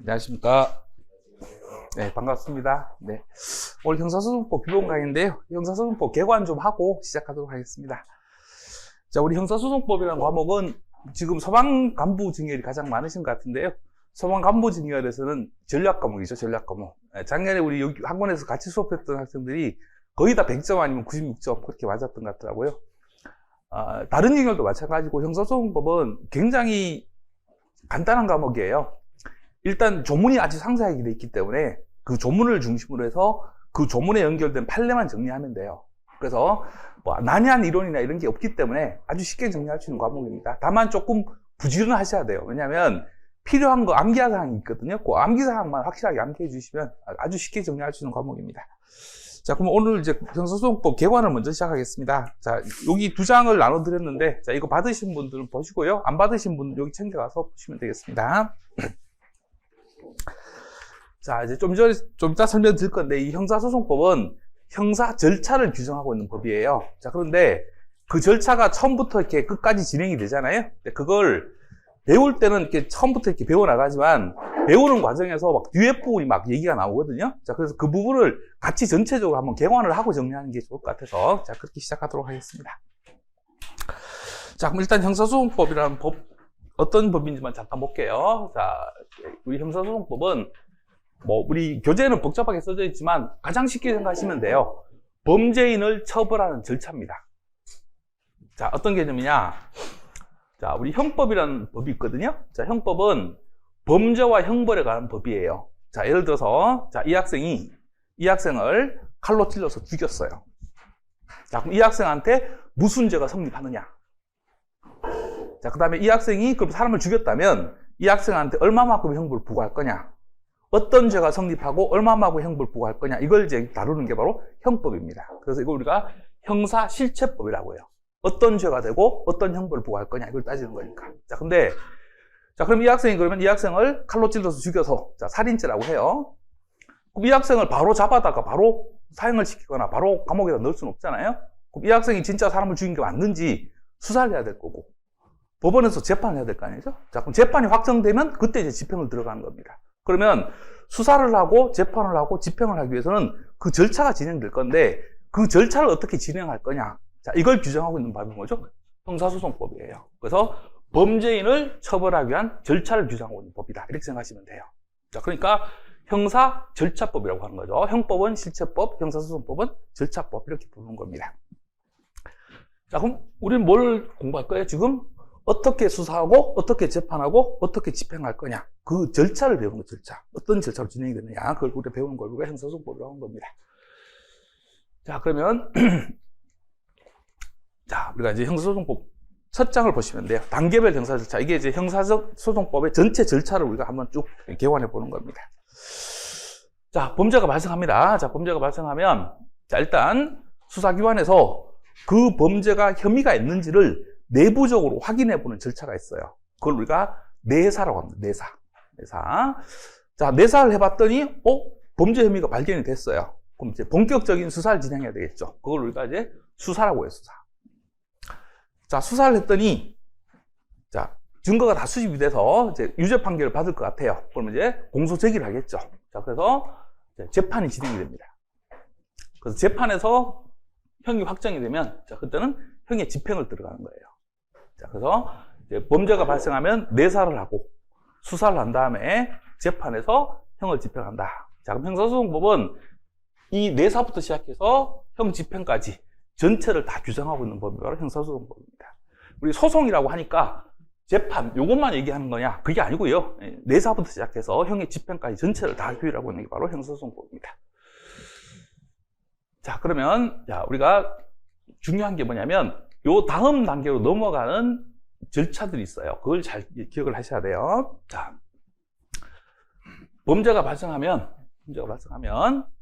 안녕하십니까. 네, 반갑습니다. 네. 오늘 형사소송법 기본 강의인데요. 형사소송법 개관 좀 하고 시작하도록 하겠습니다. 자, 우리 형사소송법이라는 과목은 지금 소방간부 증여율이 가장 많으신 것 같은데요. 소방간부 증여율에서는 전략 과목이죠, 전략 과목. 작년에 우리 여기 학원에서 같이 수업했던 학생들이 거의 다 100점 아니면 96점 그렇게 맞았던 것 같더라고요. 다른 증여율도 마찬가지고 형사소송법은 굉장히 간단한 과목이에요. 일단 조문이 아주 상세하게 되어 있기 때문에 그 조문을 중심으로 해서 그 조문에 연결된 판례만 정리하면 돼요. 그래서 뭐 난해한 이론이나 이런 게 없기 때문에 아주 쉽게 정리할 수 있는 과목입니다. 다만 조금 부지런하셔야 돼요. 왜냐하면 필요한 거 암기할 사항이 있거든요. 그 암기사항만 확실하게 암기해 주시면 아주 쉽게 정리할 수 있는 과목입니다. 자, 그럼 오늘 이제 형사소송법 개관을 먼저 시작하겠습니다. 자, 여기 두 장을 나눠드렸는데, 자, 이거 받으신 분들은 보시고요. 안 받으신 분들 여기 챙겨가서 보시면 되겠습니다. 자, 이제 좀 이따 설명드릴 건데, 이 형사소송법은 형사 절차를 규정하고 있는 법이에요. 자, 그런데 그 절차가 처음부터 이렇게 끝까지 진행이 되잖아요. 그걸 배울 때는 이렇게 처음부터 이렇게 배워나가지만, 배우는 과정에서 막 뒤에 부분이 막 얘기가 나오거든요. 자, 그래서 그 부분을 같이 전체적으로 한번 개관을 하고 정리하는 게 좋을 것 같아서, 자, 그렇게 시작하도록 하겠습니다. 자, 그럼 일단 형사소송법이라는 법, 어떤 법인지만 잠깐 볼게요. 자, 우리 형사소송법은 뭐 우리 교재는 복잡하게 써져 있지만 가장 쉽게 생각하시면 돼요. 범죄인을 처벌하는 절차입니다. 자, 어떤 개념이냐? 자, 우리 형법이라는 법이 있거든요. 자, 형법은 범죄와 형벌에 관한 법이에요. 자, 예를 들어서 자, 이 학생을 칼로 찔러서 죽였어요. 자, 그럼 이 학생한테 무슨 죄가 성립하느냐? 자, 그 다음에 이 학생이 그럼 사람을 죽였다면 이 학생한테 얼마만큼 형벌을 부과할 거냐? 어떤 죄가 성립하고 얼마만큼 형벌을 부과할 거냐? 이걸 이제 다루는 게 바로 형법입니다. 그래서 이걸 우리가 형사실체법이라고 해요. 어떤 죄가 되고 어떤 형벌을 부과할 거냐? 이걸 따지는 거니까. 자, 근데 자, 그럼 이 학생이 그러면 이 학생을 칼로 찔러서 죽여서 자, 살인죄라고 해요. 그럼 이 학생을 바로 잡아다가 바로 사형을 시키거나 바로 감옥에다 넣을 수는 없잖아요. 그럼 이 학생이 진짜 사람을 죽인 게 맞는지 수사를 해야 될 거고 법원에서 재판을 해야 될 거 아니죠? 자, 그럼 재판이 확정되면 그때 이제 집행을 들어가는 겁니다. 그러면 수사를 하고 재판을 하고 집행을 하기 위해서는 그 절차가 진행될 건데 그 절차를 어떻게 진행할 거냐? 자, 이걸 규정하고 있는 법이 뭐죠? 형사소송법이에요. 그래서 범죄인을 처벌하기 위한 절차를 규정하고 있는 법이다. 이렇게 생각하시면 돼요. 자, 그러니까 형사절차법이라고 하는 거죠. 형법은 실체법, 형사소송법은 절차법 이렇게 부르는 겁니다. 자, 그럼 우리는 뭘 공부할 거예요? 지금 어떻게 수사하고 어떻게 재판하고 어떻게 집행할 거냐? 그 절차를 배우는 거, 절차. 어떤 절차로 진행이 되느냐? 그걸 우리가 배우는 걸 우리가 형사소송법이라고 하는 겁니다. 자, 그러면 자, 우리가 이제 형사소송법 첫 장을 보시면 돼요. 단계별 형사 절차. 이게 이제 형사소송법의 전체 절차를 우리가 한번 쭉 개관해 보는 겁니다. 자, 범죄가 발생합니다. 자, 범죄가 발생하면, 자, 일단 수사기관에서 그 범죄가 혐의가 있는지를 내부적으로 확인해 보는 절차가 있어요. 그걸 우리가 내사라고 합니다. 내사. 자, 내사를 해봤더니, 범죄 혐의가 발견이 됐어요. 그럼 이제 본격적인 수사를 진행해야 되겠죠. 그걸 우리가 이제 수사라고 해요, 수사. 자, 수사를 했더니, 자, 증거가 다 수집이 돼서 이제 유죄 판결을 받을 것 같아요. 그러면 이제 공소 제기를 하겠죠. 자, 그래서 이제 재판이 진행이 됩니다. 그래서 재판에서 형이 확정이 되면, 자, 그때는 형의 집행을 들어가는 거예요. 자, 그래서 이제 범죄가 발생하면 내사를 하고 수사를 한 다음에 재판에서 형을 집행한다. 자, 그럼 형사소송법은 이 내사부터 시작해서 형 집행까지 전체를 다 규정하고 있는 법이 바로 형사소송법입니다. 우리 소송이라고 하니까 재판, 요것만 얘기하는 거냐? 그게 아니고요. 내사부터 시작해서 형의 집행까지 전체를 다 규율하고 있는 게 바로 형사소송법입니다. 자, 그러면, 자, 우리가 중요한 게 뭐냐면, 요 다음 단계로 넘어가는 절차들이 있어요. 그걸 잘 기억을 하셔야 돼요. 자, 범죄가 발생하면,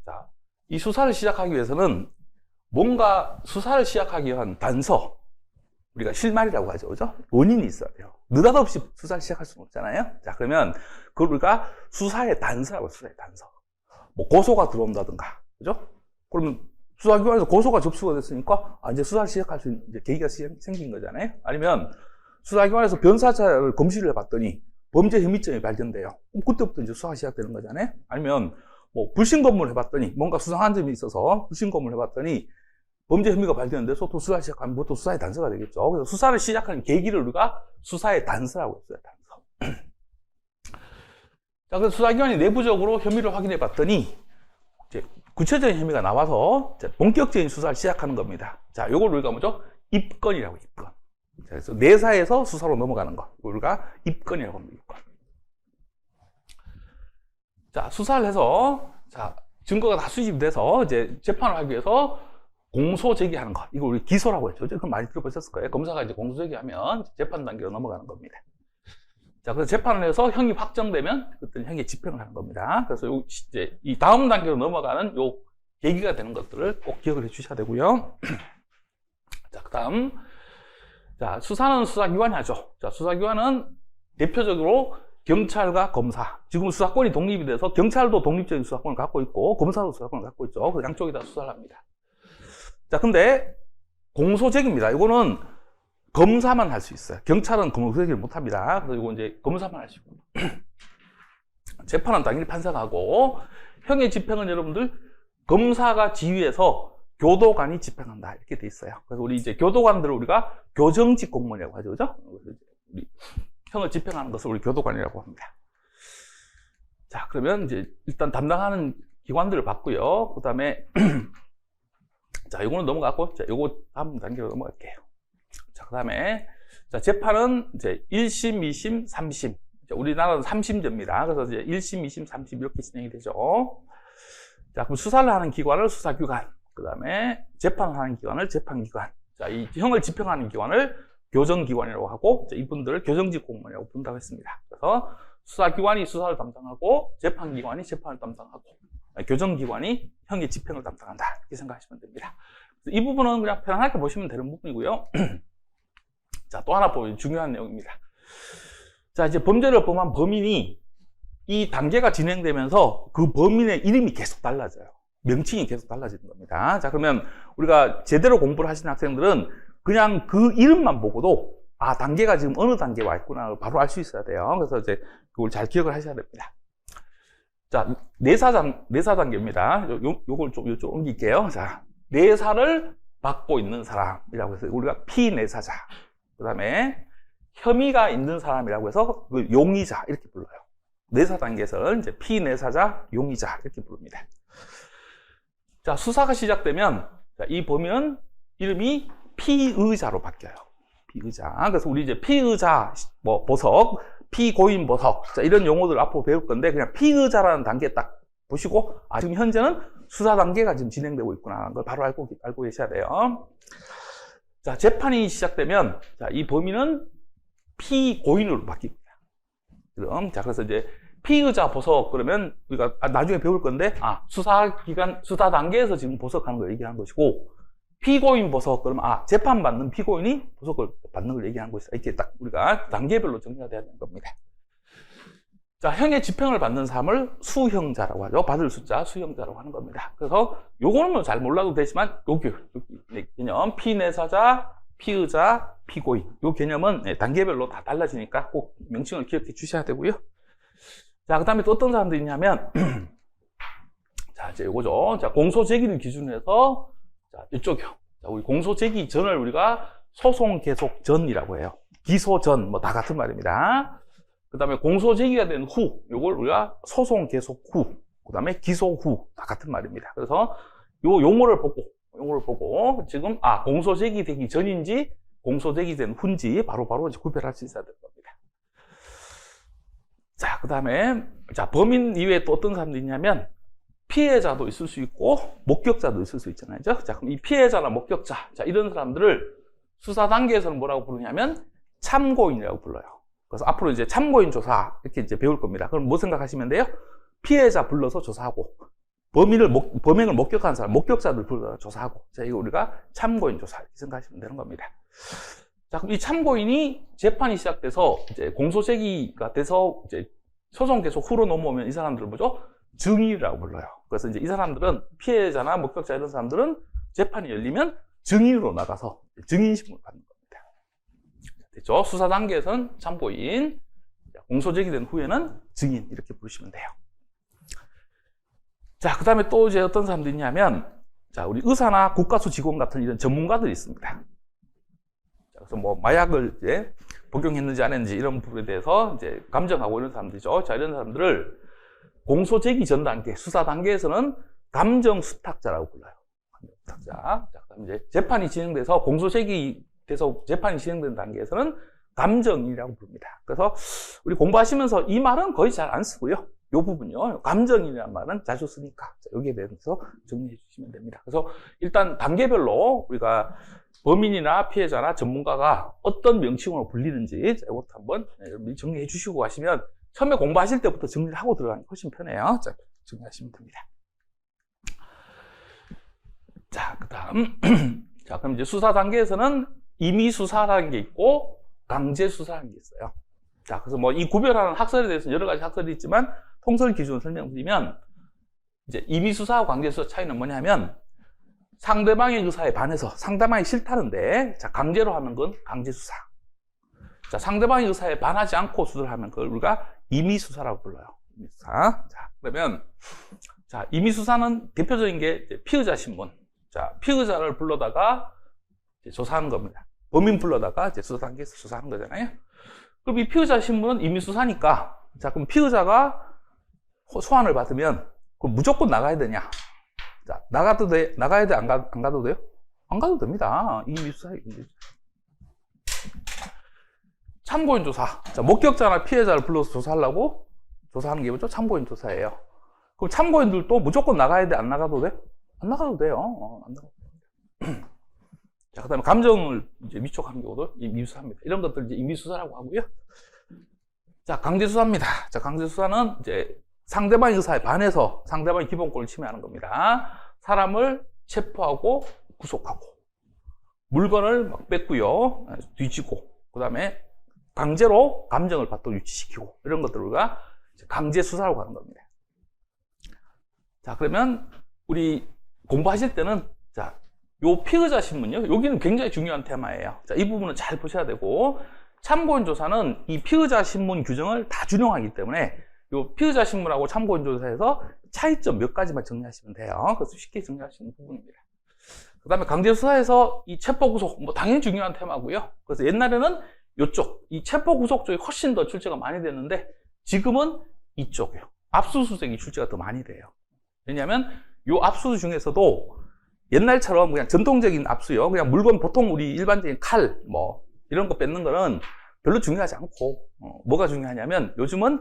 자, 이 수사를 시작하기 위해서는 뭔가 수사를 시작하기 위한 단서, 우리가 실마리라고 하죠. 그죠? 원인이 있어야 돼요. 느닷없이 수사를 시작할 수는 없잖아요. 자, 그러면 그걸 우리가 수사의 단서라고 해요. 수사의 단서. 뭐 고소가 들어온다든가. 그죠? 그러면 수사기관에서 고소가 접수가 됐으니까 이제 수사를 시작할 수 있는 계기가 생긴 거잖아요. 아니면 수사기관에서 변사자를 검시를 해봤더니 범죄 혐의점이 발견돼요. 그때부터 이제 수사가 시작되는 거잖아요. 아니면 뭐 불신 검문을 해봤더니 뭔가 수상한 점이 있어서 불신 검문을 해봤더니 범죄 혐의가 발견돼서 또 수사 시작하면 또 수사의 단서가 되겠죠. 그래서 수사를 시작하는 계기를 우리가 수사의 단서라고 했어요. 단서. 자, 그래서 수사기관이 내부적으로 혐의를 확인해 봤더니 이제 구체적인 혐의가 나와서 본격적인 수사를 시작하는 겁니다. 자, 요걸 우리가 뭐죠? 입건이라고, 입건. 자, 그래서 내사에서 수사로 넘어가는 거. 우리가 입건이라고 합니다. 입건. 자, 수사를 해서, 자, 증거가 다 수집돼서 이제 재판을 하기 위해서 공소 제기하는 것. 이거 우리 기소라고 했죠. 그건 많이 들어보셨을 거예요. 검사가 이제 공소 제기하면 재판 단계로 넘어가는 겁니다. 자, 그래서 재판을 해서 형이 확정되면 그때는 형의 집행을 하는 겁니다. 그래서 이제 이 다음 단계로 넘어가는 요 계기가 되는 것들을 꼭 기억을 해 주셔야 되고요. 자, 그 다음. 자, 수사는 수사기관이 하죠. 자, 수사기관은 대표적으로 경찰과 검사. 지금 수사권이 독립이 돼서 경찰도 독립적인 수사권을 갖고 있고 검사도 수사권을 갖고 있죠. 그 양쪽이 다 수사를 합니다. 자, 근데 공소제기입니다. 이거는 검사만 할 수 있어요. 경찰은 공소제기를 못 합니다. 그래서 이거 이제 검사만 할 수 있고. 재판은 당연히 판사가 하고, 형의 집행은 여러분들 검사가 지휘해서 교도관이 집행한다. 이렇게 돼 있어요. 그래서 우리 이제 교도관들을 우리가 교정직 공무원이라고 하죠. 그죠? 우리 형을 집행하는 것을 우리 교도관이라고 합니다. 자, 그러면 이제 일단 담당하는 기관들을 봤고요. 그 다음에 자, 요거는 넘어갔고, 자, 요거 다음 단계로 넘어갈게요. 자, 그 다음에, 자, 재판은 이제 1심, 2심, 3심. 우리나라는 3심제입니다. 그래서 이제 1심, 2심, 3심 이렇게 진행이 되죠. 자, 그럼 수사를 하는 기관을 수사기관, 그 다음에 재판을 하는 기관을 재판기관, 자, 이 형을 집행하는 기관을 교정기관이라고 하고, 자, 이분들을 교정직 공무원이라고 부른다고 했습니다. 그래서 수사기관이 수사를 담당하고, 재판기관이 재판을 담당하고, 교정기관이 형의 집행을 담당한다. 이렇게 생각하시면 됩니다. 이 부분은 그냥 편안하게 보시면 되는 부분이고요. 자, 또 하나 보면 중요한 내용입니다. 자, 이제 범죄를 범한 범인이 이 단계가 진행되면서 그 범인의 이름이 계속 달라져요. 명칭이 계속 달라지는 겁니다. 자, 그러면 우리가 제대로 공부를 하시는 학생들은 그냥 그 이름만 보고도 아, 단계가 지금 어느 단계에 와 있구나 바로 알 수 있어야 돼요. 그래서 이제 그걸 잘 기억을 하셔야 됩니다. 자, 내사 단계입니다. 요걸 좀 이쪽 옮길게요. 자, 내사를 받고 있는 사람이라고 해서 우리가 피내사자. 그 다음에 혐의가 있는 사람이라고 해서 그 용의자 이렇게 불러요. 내사 단계에서는 이제 피내사자, 용의자 이렇게 부릅니다. 자, 수사가 시작되면 자, 이 범인은 이름이 피의자로 바뀌어요. 피의자. 그래서 우리 이제 피의자 뭐 보석, 피고인 보석, 자, 이런 용어들 앞으로 배울 건데 그냥 피의자라는 단계 딱 보시고 아, 지금 현재는 수사 단계가 지금 진행되고 있구나 하는 걸 바로 알고 계셔야 돼요. 자, 재판이 시작되면 자, 이 범인은 피고인으로 바뀝니다. 그럼 자, 그래서 이제 피의자 보석 그러면 우리가 나중에 배울 건데 아, 수사 단계에서 지금 보석하는 걸 얘기하는 것이고 피고인 보석 그러면 아, 재판받는 피고인이 보석을 받는 걸 얘기하는 것이다. 이렇게 딱 우리가 단계별로 정리가 돼야 되는 겁니다. 자, 형의 집행을 받는 사람을 수형자라고 하죠. 받을 숫자 수형자라고 하는 겁니다. 그래서 요거는 뭐 잘 몰라도 되지만 여기 개념 피내사자, 피의자, 피고인 요 개념은 단계별로 다 달라지니까 꼭 명칭을 기억해 주셔야 되고요. 자, 그 다음에 또 어떤 사람들이 있냐면 자, 이제 요거죠. 자, 공소 제기를 기준으로 해서 자, 이쪽이요. 자, 우리 공소 제기 전을 우리가 소송 계속 전이라고 해요. 기소 전 뭐 다 같은 말입니다. 그 다음에 공소 제기가 된 후, 요걸 우리가 소송 계속 후, 그 다음에 기소 후, 다 같은 말입니다. 그래서 요 용어를 보고, 지금, 아, 공소 제기되기 전인지, 공소 제기된 후인지, 바로바로 구별할 수 있어야 될 겁니다. 자, 그 다음에, 자, 범인 이외에 또 어떤 사람들이 있냐면, 피해자도 있을 수 있고, 목격자도 있을 수 있잖아요. 자, 그럼 이 피해자나 목격자, 자, 이런 사람들을 수사 단계에서는 뭐라고 부르냐면, 참고인이라고 불러요. 그래서 앞으로 이제 참고인 조사 이렇게 이제 배울 겁니다. 그럼 뭐 생각하시면 돼요? 피해자 불러서 조사하고 범행을 목격한 사람, 목격자들 불러서 조사하고 자, 이거 우리가 참고인 조사 이렇게 생각하시면 되는 겁니다. 자, 그럼 이 참고인이 재판이 시작돼서 이제 공소 제기가 돼서 이제 소송 계속 후로 넘어오면 이 사람들은 뭐죠? 증인이라고 불러요. 그래서 이제 이 사람들은 피해자나 목격자 이런 사람들은 재판이 열리면 증인으로 나가서 증인신문을 받는 겁니다. 됐죠? 수사 단계에서는 참고인, 공소 제기된 후에는 증인 이렇게 부르시면 돼요. 자, 그 다음에 또 이제 어떤 사람들이 있냐면, 자, 우리 의사나 국가수 직원 같은 이런 전문가들이 있습니다. 그래서 뭐 마약을 이제 복용했는지 안 했는지 이런 부분에 대해서 이제 감정하고 이런 사람들이죠. 자, 이런 사람들을 공소 제기 전 단계, 수사 단계에서는 감정 수탁자라고 불러요. 감정 수탁자. 자, 그다음 이제 재판이 진행돼서 공소 제기돼서 재판이 진행된 단계에서는 감정인이라고 부릅니다. 그래서 우리 공부하시면서 이 말은 거의 잘 안 쓰고요. 이 부분요. 감정인이라는 말은 자주 쓰니까 자, 여기에 대해서 정리해 주시면 됩니다. 그래서 일단 단계별로 우리가 범인이나 피해자나 전문가가 어떤 명칭으로 불리는지 이것도 한번 정리해 주시고 가시면 처음에 공부하실 때부터 정리를 하고 들어가는 게 훨씬 편해요. 자, 정리하시면 됩니다. 자, 그 다음. 자, 그럼 이제 수사 단계에서는 임의 수사라는 게 있고 강제 수사라는 게 있어요. 자, 그래서 뭐 이 구별하는 학설에 대해서는 여러 가지 학설이 있지만 통설 기준을 설명드리면 이제 임의 수사와 강제 수사 차이는 뭐냐면 상대방의 의사에 반해서 상대방이 싫다는데 자, 강제로 하는 건 강제 수사. 자, 상대방의 의사에 반하지 않고 수사를 하면 그걸 우리가 임의 수사라고 불러요. 임의 수사. 자, 그러면 자, 임의 수사는 대표적인 게 피의자 신문. 자, 피의자를 불러다가 이제 조사하는 겁니다. 범인 불러다가 이제 수사 단계에서 수사하는 거잖아요. 그럼 이 피의자 신문은 임의 수사니까 자, 그럼 피의자가 소환을 받으면 그럼 무조건 나가야 되냐? 자, 나가도 돼? 나가야 돼? 안 가도 돼요? 안 가도 됩니다. 임의 수사에. 참고인 조사. 자, 목격자나 피해자를 불러서 조사하려고 조사하는 게 뭐죠? 참고인 조사예요. 그럼 참고인들도 무조건 나가야 돼? 안 나가도 돼? 안 나가도 돼요. 안 나가도 돼요. 자, 그 다음에 감정을 이제 위촉하는 경우도 임의수사입니다. 이런 것들 이제 임의수사라고 하고요. 자, 강제수사입니다. 자, 강제수사는 이제 상대방의 의사에 반해서 상대방의 기본권을 침해하는 겁니다. 사람을 체포하고 구속하고, 물건을 막 뺏고요, 뒤지고, 그 다음에 강제로 감정을 받도록 유치시키고, 이런 것들을 우리가 강제수사라고 하는 겁니다. 자, 그러면 우리 공부하실 때는 자, 요 피의자 신문요. 여기는 굉장히 중요한 테마예요. 자, 이 부분은 잘 보셔야 되고, 참고인 조사는 이 피의자 신문 규정을 다 준용하기 때문에 요 피의자 신문하고 참고인 조사에서 차이점 몇 가지만 정리하시면 돼요. 그래서 쉽게 정리하시는 부분입니다. 그 다음에 강제 수사에서 이 체포 구속, 뭐 당연히 중요한 테마고요. 그래서 옛날에는 요쪽, 이 체포 구속 쪽이 훨씬 더 출제가 많이 됐는데 지금은 이쪽이요. 압수수색이 출제가 더 많이 돼요. 왜냐하면 요 압수 중에서도 옛날처럼 그냥 전통적인 압수요. 그냥 물건 보통 우리 일반적인 칼, 뭐, 이런 거 뺏는 거는 별로 중요하지 않고, 뭐가 중요하냐면 요즘은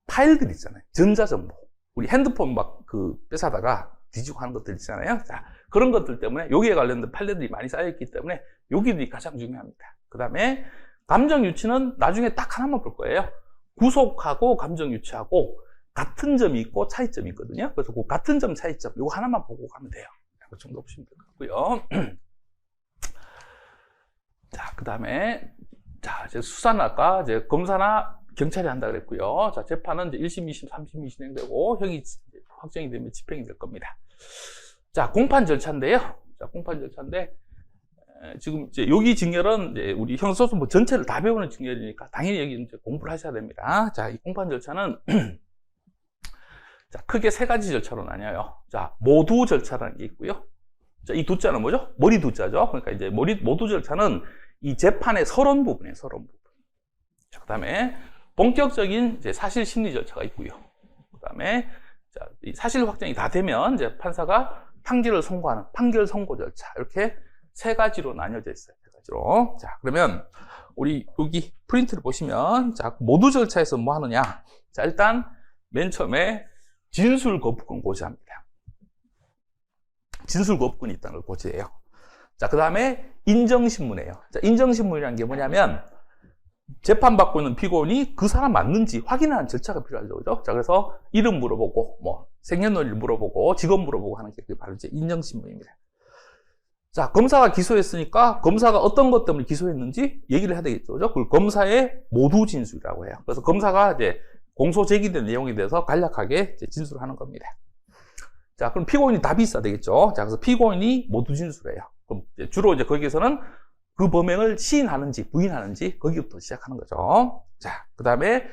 파일들 있잖아요. 전자정보. 우리 핸드폰 막 뺏어다가 뒤지고 하는 것들 있잖아요. 자, 그런 것들 때문에 여기에 관련된 판례들이 많이 쌓여있기 때문에 여기들이 가장 중요합니다. 그 다음에 감정 유치는 나중에 딱 하나만 볼 거예요. 구속하고 감정 유치하고 같은 점이 있고 차이점이 있거든요. 그래서 그 같은 점, 차이점, 이거 하나만 보고 가면 돼요. 그 정도 보시면 될 것 같고요. 자, 그 다음에, 자, 이제 수사는 아까 이제 검사나 경찰이 한다 그랬고요. 자, 재판은 이제 1심, 2심, 3심이 진행되고, 형이 확정이 되면 집행이 될 겁니다. 자, 공판 절차인데요. 자, 공판 절차인데, 지금 이제 여기 증결은 이제 우리 형사소송부 전체를 다 배우는 증결이니까 당연히 여기 이제 공부를 하셔야 됩니다. 자, 이 공판 절차는 자, 크게 세 가지 절차로 나뉘어요. 자, 모두 절차라는 게 있고요. 자, 이 두자는 뭐죠? 머리 두자죠. 그러니까 이제 모두 절차는 이 재판의 서론 부분이에요, 서론 부분. 자, 그 다음에 본격적인 이제 사실 심리 절차가 있고요. 그 다음에 자, 이 사실 확정이 다 되면 이제 판사가 판결을 선고하는 판결 선고 절차. 이렇게 세 가지로 나뉘어져 있어요. 세 가지로. 자, 그러면 우리 여기 프린트를 보시면 자, 모두 절차에서 뭐 하느냐? 자, 일단 맨 처음에 진술 거부권 고지합니다. 진술 거부권이 있다는 걸 고지해요. 자, 그 다음에 인정신문이에요. 자, 인정신문이라는 게 뭐냐면 재판받고 있는 피고인이 그 사람 맞는지 확인하는 절차가 필요하죠. 그죠? 자, 그래서 이름 물어보고 뭐 생년월일 물어보고 직업 물어보고 하는 게 바로 이제 인정신문입니다. 자, 검사가 기소했으니까 검사가 어떤 것 때문에 기소했는지 얘기를 해야 되겠죠. 그죠? 그걸 검사의 모두 진술이라고 해요. 그래서 검사가 이제 공소 제기된 내용에 대해서 간략하게 이제 진술하는 겁니다. 자, 그럼 피고인이 답이 있어야 되겠죠. 자, 그래서 피고인이 모두 진술해요. 그럼 이제 주로 이제 거기에서는 그 범행을 시인하는지 부인하는지 거기부터 시작하는 거죠. 자, 그 다음에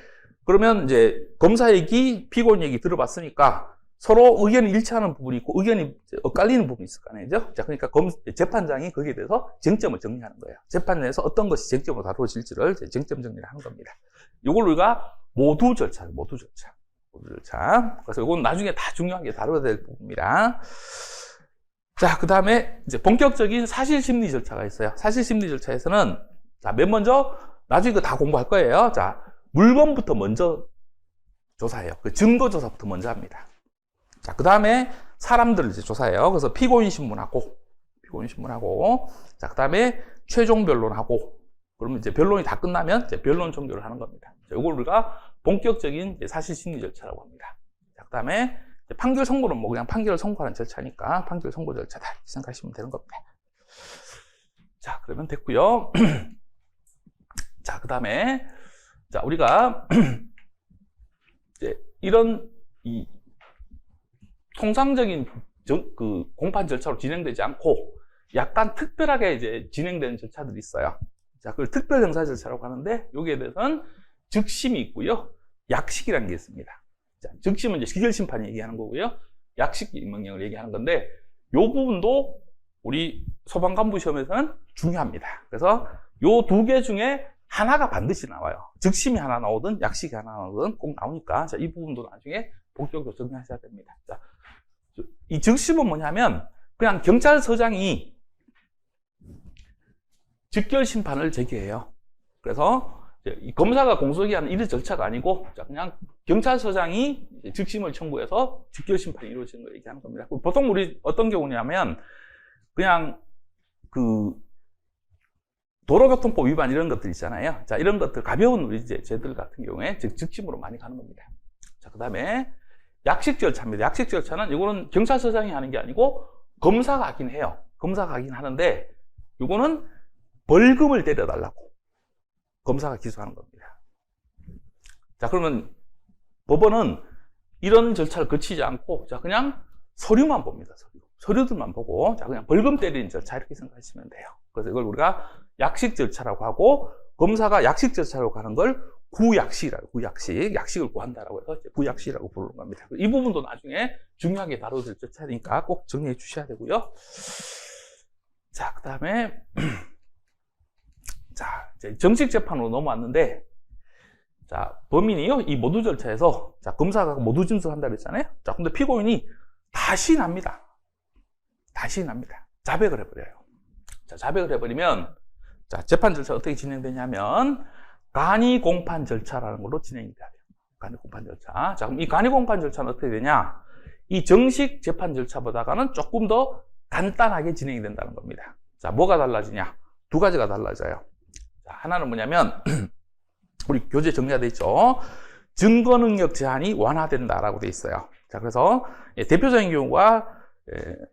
그러면 이제 검사 얘기, 피고인 얘기 들어봤으니까 서로 의견이 일치하는 부분이 있고 의견이 엇갈리는 부분이 있을 거 아니죠? 자, 그러니까 재판장이 거기에 대해서 쟁점을 정리하는 거예요. 재판에서 어떤 것이 쟁점으로 다루어질지를 쟁점 정리를 하는 겁니다. 이걸 우리가 모두 절차. 그래서 이건 나중에 다 중요하게 다뤄야 될 부분입니다. 자, 그 다음에 이제 본격적인 사실심리 절차가 있어요. 사실심리 절차에서는 자, 맨 먼저 나중에 이거 다 공부할 거예요. 자, 물건부터 먼저 조사해요. 그 증거 조사부터 먼저 합니다. 자, 그 다음에 사람들을 이제 조사해요. 그래서 피고인 신문하고, 자, 그 다음에 최종 변론하고, 그러면 이제 변론이 다 끝나면 이제 변론 종료를 하는 겁니다. 자, 이걸 우리가 본격적인 사실 심리 절차라고 합니다. 자, 그 다음에 판결 선고는 뭐 그냥 판결을 선고하는 절차니까 판결 선고 절차다 이렇게 생각하시면 되는 겁니다. 자, 그러면 됐고요. 자, 그 다음에 자, 우리가 이제 이런 이 통상적인 그 공판 절차로 진행되지 않고 약간 특별하게 이제 진행되는 절차들이 있어요. 자, 그걸 특별 형사 절차라고 하는데 여기에 대해서는 즉심이 있고요, 약식이라는 게 있습니다. 자, 즉심은 이제 기결 심판이 얘기하는 거고요, 약식 명령을 얘기하는 건데 이 부분도 우리 소방관부 시험에서는 중요합니다. 그래서 이 두 개 중에 하나가 반드시 나와요. 즉심이 하나 나오든 약식이 하나 나오든 꼭 나오니까 자, 이 부분도 나중에 본격적으로 정리하셔야 됩니다. 자, 이 즉심은 뭐냐면 그냥 경찰서장이 즉결 심판을 제기해요. 그래서 이 검사가 공소기하는 이런 절차가 아니고 그냥 경찰서장이 즉심을 청구해서 즉결 심판이 이루어지는 걸 얘기하는 겁니다. 보통 우리 어떤 경우냐면 그냥 그 도로교통법 위반 이런 것들 있잖아요. 자, 이런 것들 가벼운 우리 죄들 같은 경우에 즉심으로 많이 가는 겁니다. 자, 그 다음에 약식 절차입니다. 약식 절차는 이거는 경찰서장이 하는 게 아니고 검사가 하긴 해요. 검사가 하긴 하는데 이거는 벌금을 때려달라고 검사가 기소하는 겁니다. 자, 그러면 법원은 이런 절차를 거치지 않고 자, 그냥 서류만 봅니다. 서류들만 보고 자, 그냥 벌금 때리는 절차 이렇게 생각하시면 돼요. 그래서 이걸 우리가 약식 절차라고 하고 검사가 약식 절차라고 하는 걸 약식을 구한다라고 해서 구약식이라고 부르는 겁니다. 이 부분도 나중에 중요하게 다뤄질 절차니까 꼭 정리해 주셔야 되고요. 자, 그 다음에 자, 이제 정식 재판으로 넘어왔는데 자, 범인이요 이 모두 절차에서 자, 검사가 모두 진술한다고 했잖아요. 자, 근데 피고인이 다시 납니다. 자백을 해버려요. 자, 자백을 해버리면 자, 재판 절차가 어떻게 진행되냐면 간이 공판 절차라는 걸로 진행이 돼야 돼요. 간이 공판 절차. 자, 그럼 이 간이 공판 절차는 어떻게 되냐? 이 정식 재판 절차보다는 조금 더 간단하게 진행이 된다는 겁니다. 자, 뭐가 달라지냐? 두 가지가 달라져요. 자, 하나는 뭐냐면 우리 교재 정리가 돼 있죠. 증거 능력 제한이 완화된다라고 돼 있어요. 자, 그래서 대표적인 경우가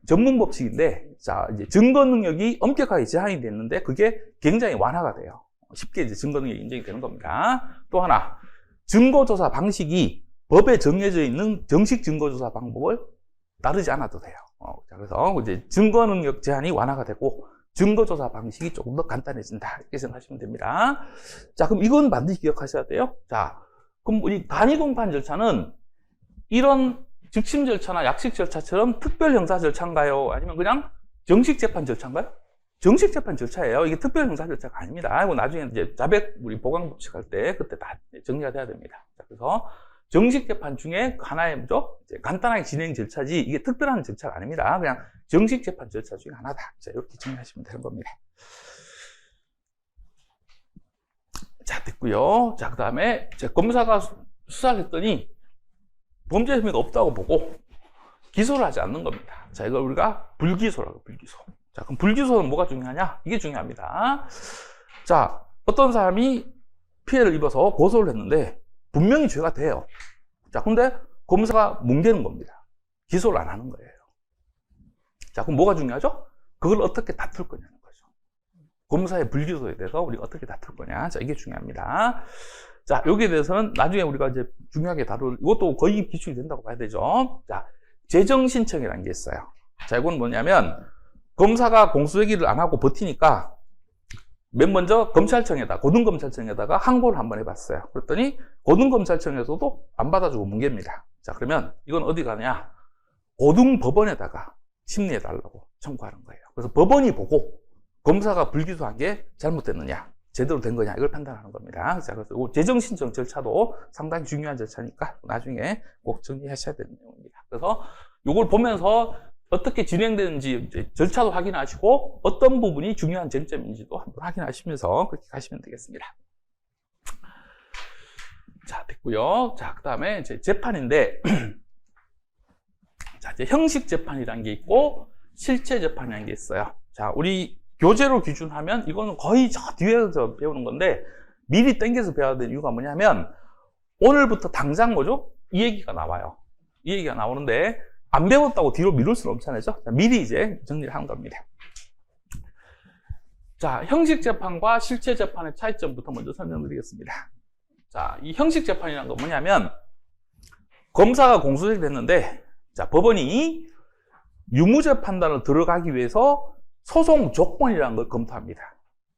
전문 법칙인데, 자, 이제 증거 능력이 엄격하게 제한이 됐는데 그게 굉장히 완화가 돼요. 쉽게 이제 증거 능력이 인정이 되는 겁니다. 또 하나, 증거조사 방식이 법에 정해져 있는 정식 증거조사 방법을 따르지 않아도 돼요. 자, 그래서 이제 증거 능력 제한이 완화가 되고 증거조사 방식이 조금 더 간단해진다 이렇게 생각하시면 됩니다. 자, 그럼 이건 반드시 기억하셔야 돼요. 자, 그럼 우리 간이공판 절차는 이런 즉심 절차나 약식 절차처럼 특별 형사 절차인가요? 아니면 그냥 정식 재판 절차인가요? 정식 재판 절차예요. 이게 특별 형사 절차가 아닙니다. 이거 나중에 이제 자백 우리 보강 법칙 할 때 그때 다 정리가 돼야 됩니다. 자, 그래서 정식 재판 중에 하나의 뭐죠? 간단하게 진행 절차지 이게 특별한 절차가 아닙니다. 그냥 정식 재판 절차 중에 하나다. 자, 이렇게 정리하시면 되는 겁니다. 자, 됐고요. 자, 그 다음에 검사가 수사를 했더니 범죄 혐의가 없다고 보고 기소를 하지 않는 겁니다. 자, 이걸 우리가 불기소라고, 불기소. 자, 그럼 불기소는 뭐가 중요하냐? 이게 중요합니다. 자, 어떤 사람이 피해를 입어서 고소를 했는데 분명히 죄가 돼요. 자, 근데 검사가 뭉개는 겁니다. 기소를 안 하는 거예요. 자, 그럼 뭐가 중요하죠? 그걸 어떻게 다툴 거냐는 거죠. 검사의 불기소에 대해서 우리가 어떻게 다툴 거냐. 자, 이게 중요합니다. 자, 여기에 대해서는 나중에 우리가 이제 중요하게 다룰, 이것도 거의 기출이 된다고 봐야 되죠. 자, 재정신청이라는 게 있어요. 자, 이건 뭐냐면, 검사가 공소제기를 안 하고 버티니까, 맨 먼저 검찰청에다, 고등검찰청에다가 항고를 한번 해봤어요. 그랬더니, 고등검찰청에서도 안 받아주고 뭉갭니다. 자, 그러면 이건 어디 가냐? 고등법원에다가 심리해달라고 청구하는 거예요. 그래서 법원이 보고 검사가 불기소한 게 잘못됐느냐, 제대로 된 거냐, 이걸 판단하는 겁니다. 자, 그래서 재정신청 절차도 상당히 중요한 절차니까 나중에 꼭 정리하셔야 되는 내용입니다. 그래서 이걸 보면서 어떻게 진행되는지 절차도 확인하시고 어떤 부분이 중요한 쟁점인지도 한번 확인하시면서 그렇게 가시면 되겠습니다. 자, 됐고요. 자, 그 다음에 이제 재판인데, 자, 이제 형식 재판이라는 게 있고 실체 재판이라는 게 있어요. 자, 우리 교재로 기준하면 이거는 거의 저 뒤에서 배우는 건데 미리 땡겨서 배워야 되는 이유가 뭐냐면 오늘부터 당장 뭐죠? 이 얘기가 나와요. 이 얘기가 나오는데 안 배웠다고 뒤로 미룰 수는 없잖아요. 자, 미리 이제 정리를 하는 겁니다. 자, 형식 재판과 실체 재판의 차이점부터 먼저 설명드리겠습니다. 자, 이 형식 재판이라는 건 뭐냐면 검사가 공소시효가 됐는데, 자, 법원이 유무죄 판단을 들어가기 위해서 소송 조건이라는 걸 검토합니다.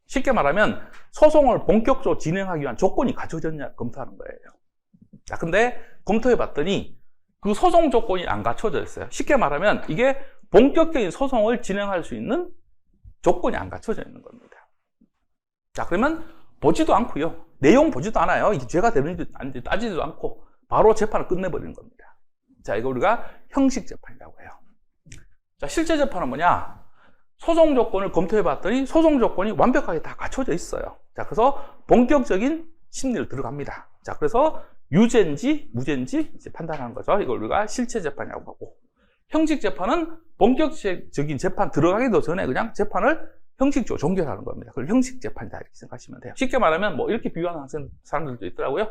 쉽게 말하면 소송을 본격적으로 진행하기 위한 조건이 갖춰졌냐 검토하는 거예요. 자, 근데 검토해 봤더니 그 소송 조건이 안 갖춰져 있어요. 쉽게 말하면 이게 본격적인 소송을 진행할 수 있는 조건이 안 갖춰져 있는 겁니다. 자, 그러면 보지도 않고요. 내용 보지도 않아요. 이게 죄가 되는지 아닌지 따지지도 않고 바로 재판을 끝내버리는 겁니다. 자, 이거 우리가 형식 재판이라고 해요. 자, 실제 재판은 뭐냐? 소송 조건을 검토해 봤더니 소송 조건이 완벽하게 다 갖춰져 있어요. 자, 그래서 본격적인 심리를 들어갑니다. 자, 그래서 유죄인지 무죄인지 이제 판단하는 거죠. 이걸 우리가 실체 재판이라고 하고, 형식 재판은 본격적인 재판 들어가기도 전에 그냥 재판을 형식적으로 종결하는 겁니다. 그걸 형식 재판이다 이렇게 생각하시면 돼요. 쉽게 말하면 뭐 이렇게 비유하는 사람들도 있더라고요.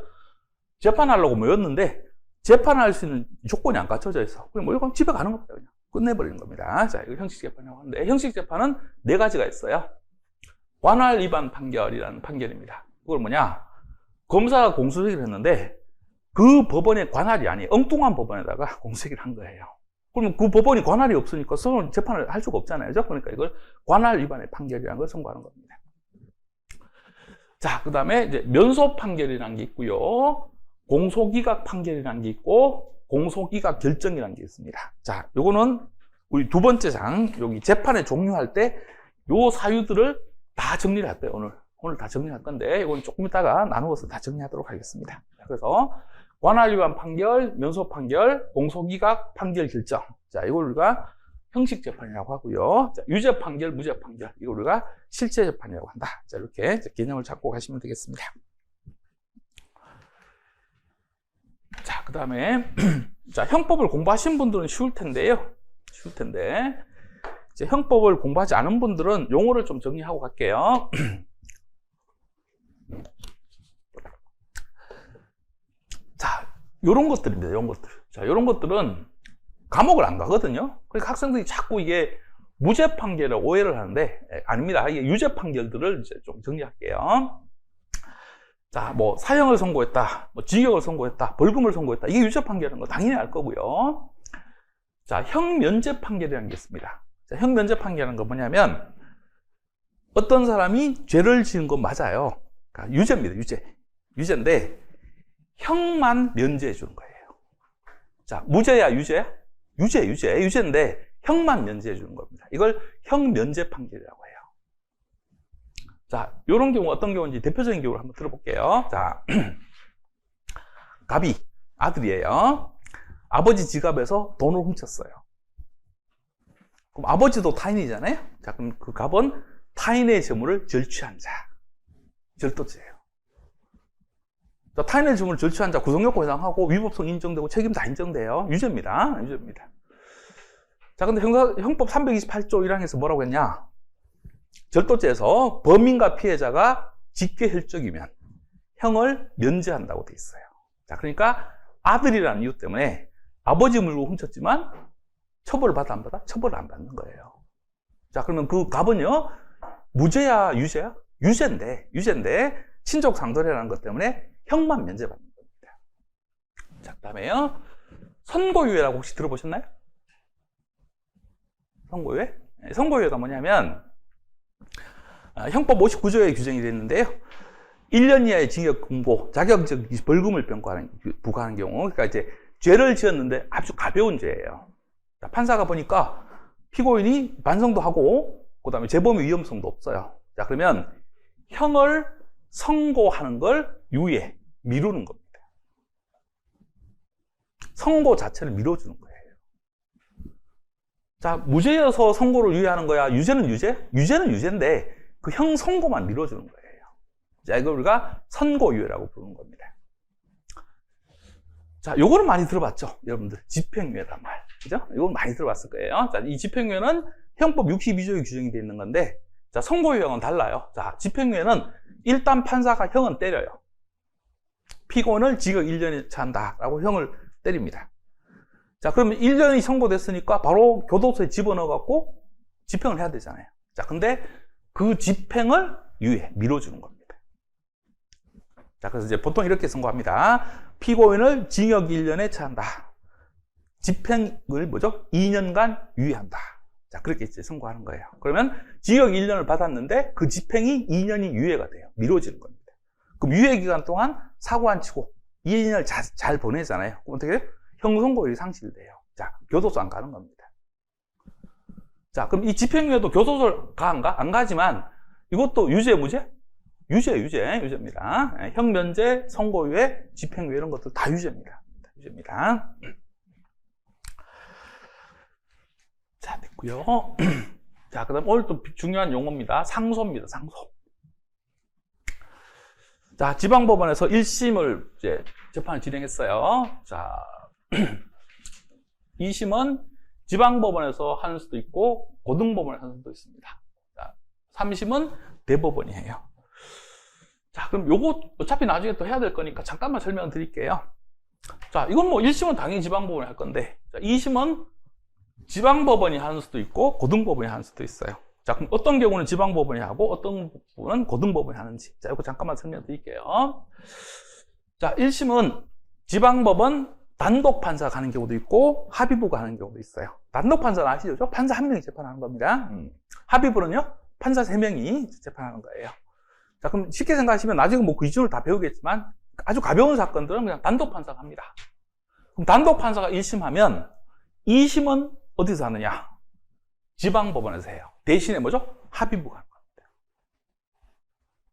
재판하려고 모였는데 재판할 수 있는 조건이 안 갖춰져 있어. 그럼 뭐 이건 집에 가는 겁니다. 그냥 끝내버리는 겁니다. 자, 이거 형식 재판이라고 하는데 형식 재판은 4가지가 있어요. 관할 위반 판결이라는 판결입니다. 그걸 뭐냐? 검사가 공소시효를 했는데 그 법원의 관할이 아니에요. 엉뚱한 법원에다가 공소시효를 한 거예요. 그러면 그 법원이 관할이 없으니까 서로 재판을 할 수가 없잖아요. 그러니까 이걸 관할 위반의 판결이라는 걸 선고하는 겁니다. 자, 그 다음에 이제 면소 판결이라는 게 있고요. 공소기각 판결이라는 게 있고, 공소기각 결정이라는 게 있습니다. 자, 요거는 우리 2번째 장, 여기 재판에 종료할 때 요 사유들을 다 정리를 할 거예요, 오늘 다 정리할 건데, 이건 조금 이따가 나누어서 다 정리하도록 하겠습니다. 그래서 관할 위반 판결, 면소 판결, 공소기각 판결 결정. 자, 이걸 우리가 형식 재판이라고 하고요. 자, 유죄 판결, 무죄 판결. 이걸 우리가 실체 재판이라고 한다. 자, 이렇게 개념을 잡고 가시면 되겠습니다. 자, 그 다음에, 자, 형법을 공부하신 분들은 쉬울 텐데요. 이제 형법을 공부하지 않은 분들은 용어를 좀 정리하고 갈게요. 자, 요런 것들입니다. 요런 것들. 자, 요런 것들은 감옥을 안 가거든요. 그러니까 학생들이 자꾸 이게 무죄 판결에 오해를 하는데, 아닙니다. 이게 유죄 판결들을 이제 좀 정리할게요. 자, 뭐, 사형을 선고했다, 뭐, 징역을 선고했다, 벌금을 선고했다. 이게 유죄 판결인 거 당연히 알 거고요. 자, 형면제 판결이라는 게 있습니다. 자, 형면제 판결이라는 건 뭐냐면, 어떤 사람이 죄를 지은 건 맞아요. 그러니까 유죄입니다, 유죄인데, 형만 면제해 주는 거예요. 자, 무죄야, 유죄야? 유죄인데, 형만 면제해 주는 겁니다. 이걸 형면제 판결이라고 해요. 자, 요런 경우 어떤 경우인지 대표적인 경우를 한번 들어볼게요. 자, 갑이 아들이에요. 아버지 지갑에서 돈을 훔쳤어요. 그럼 아버지도 타인이잖아요. 자, 그럼 그 갑은 타인의 재물을 절취한 자, 절도죄예요. 자, 타인의 재물을 절취한 자 구성요건 해당하고 위법성 인정되고 책임 다 인정돼요. 유죄입니다. 자, 근데 형법 328조 1항에서 뭐라고 했냐? 절도죄에서 범인과 피해자가 직계혈족이면 형을 면제한다고 돼 있어요. 자, 그러니까 아들이라는 이유 때문에 아버지 물고 훔쳤지만 처벌을 받아 안 받아? 처벌을 안 받는 거예요. 자, 그러면 그 갑은요, 무죄야, 유죄야? 유죄인데 친족 상도례라는 것 때문에 형만 면제받는 겁니다. 자, 그 다음에요, 선고유예라고 혹시 들어보셨나요? 선고유예? 선고유예가 뭐냐면 형법 59조에 규정이 되어 있는데요. 1년 이하의 징역 금고, 자격적 벌금을 부과하는 경우, 그러니까 이제 죄를 지었는데 아주 가벼운 죄예요. 자, 판사가 보니까 피고인이 반성도 하고, 그 다음에 재범의 위험성도 없어요. 자, 그러면 형을 선고하는 걸 유예, 미루는 겁니다. 선고 자체를 미뤄주는 거예요. 자, 무죄여서 선고를 유예하는 거야. 유죄는 유죄? 유죄는 유죄인데 그 형 선고만 미뤄주는 거예요. 자, 이걸 우리가 선고유예라고 부르는 겁니다. 자, 요거는 많이 들어봤죠? 여러분들. 집행유예란 말. 그죠? 이건 많이 들어봤을 거예요. 자, 이 집행유예는 형법 62조에 규정이 되어 있는 건데, 자, 선고유예는 달라요. 자, 집행유예는 일단 판사가 형은 때려요. 피고인을 징역 1년에 처한다라고 형을 때립니다. 자, 그러면 1년이 선고됐으니까 바로 교도소에 집어넣어갖고 집행을 해야 되잖아요. 자, 근데 그 집행을 유예, 미뤄주는 겁니다. 자, 그래서 이제 보통 이렇게 선고합니다. 피고인을 징역 1년에 처한다. 집행을 뭐죠? 2년간 유예한다. 자, 그렇게 이제 선고하는 거예요. 그러면 징역 1년을 받았는데 그 집행이 2년이 유예가 돼요. 미뤄지는 겁니다. 그럼 유예 기간 동안 사고 안 치고 2년을 잘 보내잖아요. 그럼 어떻게 돼요? 형선고율이 상실돼요. 자, 교도소 안 가는 겁니다. 자, 그럼 이 집행유예도 교도소를 안 가지만 이것도 유죄, 무죄? 유죄입니다. 형면제, 선고유예, 집행유예 이런 것들 다 유죄입니다. 유죄입니다. 자, 됐고요. 자, 그다음 오늘 또 중요한 용어입니다. 상소입니다. 상소. 자, 지방법원에서 1심을 이제 재판을 진행했어요. 자, 2심은 지방법원에서 하는 수도 있고 고등법원에서 하는 수도 있습니다. 자, 3심은 대법원이에요. 자, 그럼 요거 어차피 나중에 또 해야 될 거니까 잠깐만 설명드릴게요. 자, 이건 뭐 1심은 당연히 지방법원이 할 건데, 자, 2심은 지방법원이 하는 수도 있고 고등법원이 하는 수도 있어요. 자, 그럼 어떤 경우는 지방법원이 하고 어떤 부분은 고등법원이 하는지, 자, 이거 잠깐만 설명드릴게요. 자, 1심은 지방법원 단독 판사가 가는 경우도 있고 합의부가 하는 경우도 있어요. 단독 판사는 아시죠? 판사 한 명이 재판하는 겁니다. 합의부는요, 판사 3명이 재판하는 거예요. 자, 그럼 쉽게 생각하시면 나중에 뭐 그 기준을 다 배우겠지만 아주 가벼운 사건들은 그냥 단독 판사가 합니다. 그럼 단독 판사가 1심 하면 2심은 어디서 하느냐? 지방법원에서 해요. 대신에 뭐죠? 합의부가 하는 겁니다.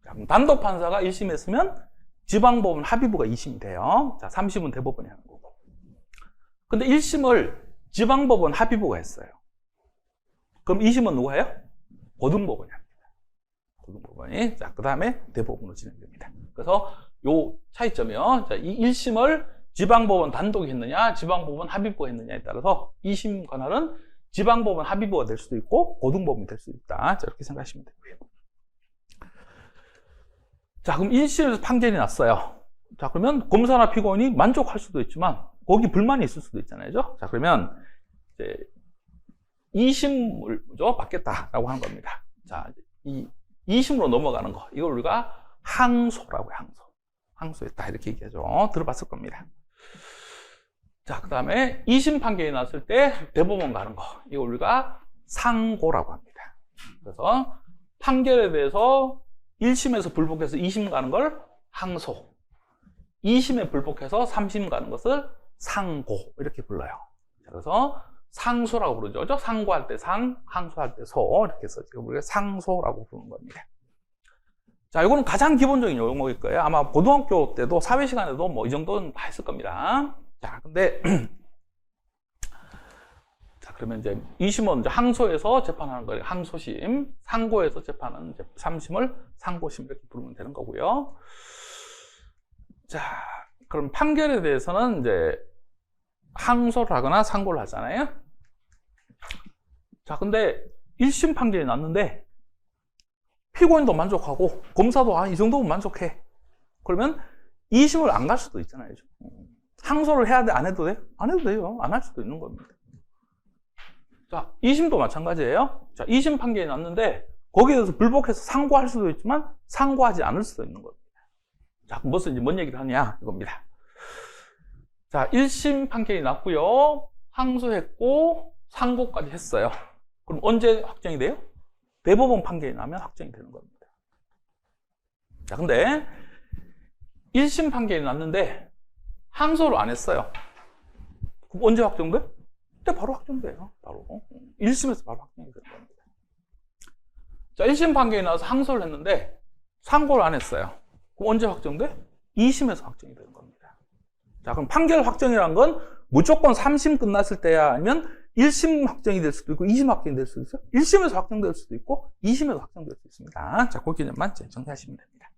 자, 그럼 단독 판사가 1심 했으면 지방법원 합의부가 2심이 돼요. 자, 3심은 대법원이 하는 거고. 근데 1심을 지방법원 합의부가 했어요. 그럼 2심은 누가 해요? 고등법원이 합니다. 고등법원이. 자, 그 다음에 대법원으로 진행됩니다. 그래서 요 차이점이요. 자, 이 1심을 지방법원 단독이 했느냐, 지방법원 합의부가 했느냐에 따라서 2심 관할은 지방법원 합의부가 될 수도 있고 고등법원이 될 수도 있다. 자, 이렇게 생각하시면 되고요. 자, 그럼 1심에서 판결이 났어요. 자, 그러면 검사나 피고인이 만족할 수도 있지만 거기 불만이 있을 수도 있잖아요. 자, 그러면 이제 2심을 뭐죠? 받겠다라고 하는 겁니다. 자, 이 2심으로 넘어가는 거, 이걸 우리가 항소라고 해요. 항소했다 이렇게 얘기하죠. 들어봤을 겁니다. 자, 그 다음에 2심 판결이 났을 때 대법원 가는 거, 이걸 우리가 상고라고 합니다. 그래서 판결에 대해서 1심에서 불복해서 2심 가는 걸 항소, 2심에 불복해서 3심 가는 것을 상고 이렇게 불러요. 그래서 상소라고 부르죠. 상고할 때 상, 항소할 때 소 이렇게 해서 우리가 상소라고 부르는 겁니다. 자, 이거는 가장 기본적인 용어일 거예요. 아마 고등학교 때도 사회 시간에도 뭐 이 정도는 다 했을 겁니다. 자, 근데 자, 그러면 이제 2심은 이제 항소에서 재판하는 거예요. 항소심, 상고에서 재판하는 3심을 상고심 이렇게 부르면 되는 거고요. 자, 그럼 판결에 대해서는 이제 항소를 하거나 상고를 하잖아요. 자, 근데 1심 판결이 났는데 피고인도 만족하고 검사도 이 정도면 만족해. 그러면 2심을 안 갈 수도 있잖아요. 항소를 해야 돼? 안 해도 돼? 안 해도 돼요. 안 할 수도 있는 겁니다. 자, 2심도 마찬가지예요. 자, 2심 판결이 났는데 거기에 대해서 불복해서 상고할 수도 있지만 상고하지 않을 수도 있는 겁니다. 자, 그럼 뭔 얘기를 하냐 이겁니다. 자, 1심 판결이 났고요. 항소했고 상고까지 했어요. 그럼 언제 확정이 돼요? 대법원 판결이 나면 확정이 되는 겁니다. 자, 근데 1심 판결이 났는데 항소를 안 했어요. 그럼 언제 확정돼? 그때 바로 확정돼요. 바로 1심에서 바로 확정이 되는 겁니다. 자, 1심 판결이 나와서 항소를 했는데 상고를 안 했어요. 그럼 언제 확정돼? 2심에서 확정이 되는 겁니다. 자, 그럼 판결 확정이란 건 무조건 3심 끝났을 때야, 아니면 1심 확정이 될 수도 있고 2심 확정이 될 수도 있어요. 1심에서 확정될 수도 있고 2심에서 확정될 수 있습니다. 자, 그 개념만 정리하시면 됩니다.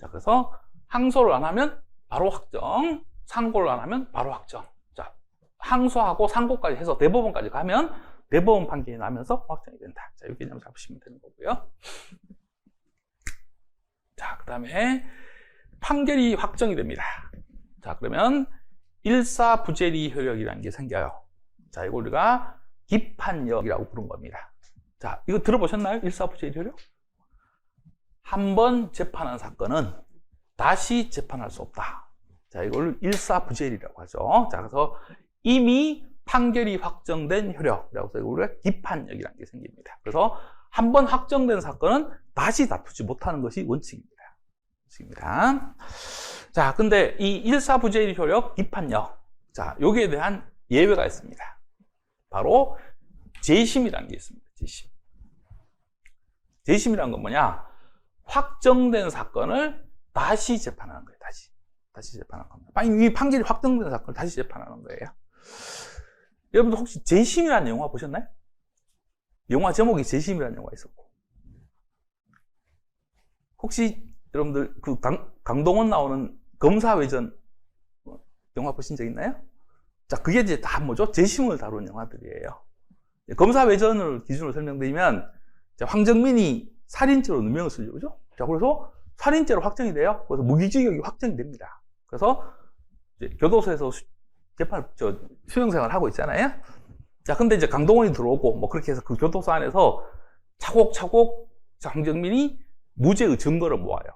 자, 그래서 항소를 안 하면 바로 확정, 상고를 안 하면 바로 확정. 자, 항소하고 상고까지 해서 대법원까지 가면 대법원 판결이 나면서 확정이 된다. 자, 이 개념 잡으시면 되는 거고요. 자, 그 다음에 판결이 확정이 됩니다. 자, 그러면 일사부재리 효력이라는 게 생겨요. 자, 이거 우리가 기판력이라고 부른 겁니다. 자, 이거 들어보셨나요? 일사부재리 효력? 한 번 재판한 사건은 다시 재판할 수 없다. 자, 이걸 일사부재리라고 하죠. 자, 그래서 이미 판결이 확정된 효력이라고 해서 우리가 기판력이라는 게 생깁니다. 그래서 한 번 확정된 사건은 다시 다투지 못하는 것이 원칙입니다. 자, 근데 이 일사부재리 효력, 기판력. 자, 여기에 대한 예외가 있습니다. 바로 재심이라는 게 있습니다. 재심. 재심이란 건 뭐냐? 확정된 사건을 다시 재판하는 거예요. 다시 재판하는 겁니다. 이미 판결이 확정된 사건을 다시 재판하는 거예요. 여러분들 혹시 재심이라는 영화 보셨나요? 영화 제목이 재심이라는 영화 있었고. 혹시 여러분들 그 강동원 나오는 검사외전 영화 보신 적 있나요? 자, 그게 이제 다 뭐죠? 재심을 다룬 영화들이에요. 검사외전을 기준으로 설명드리면 황정민이 살인죄로 누명을 쓰죠, 그죠? 자, 그래서 살인죄로 확정이 돼요. 그래서 무기징역이 확정이 됩니다. 그래서 이제 교도소에서 수용생활을 하고 있잖아요. 자, 근데 이제 강동원이 들어오고 뭐 그렇게 해서 그 교도소 안에서 차곡차곡 황정민이 무죄의 증거를 모아요.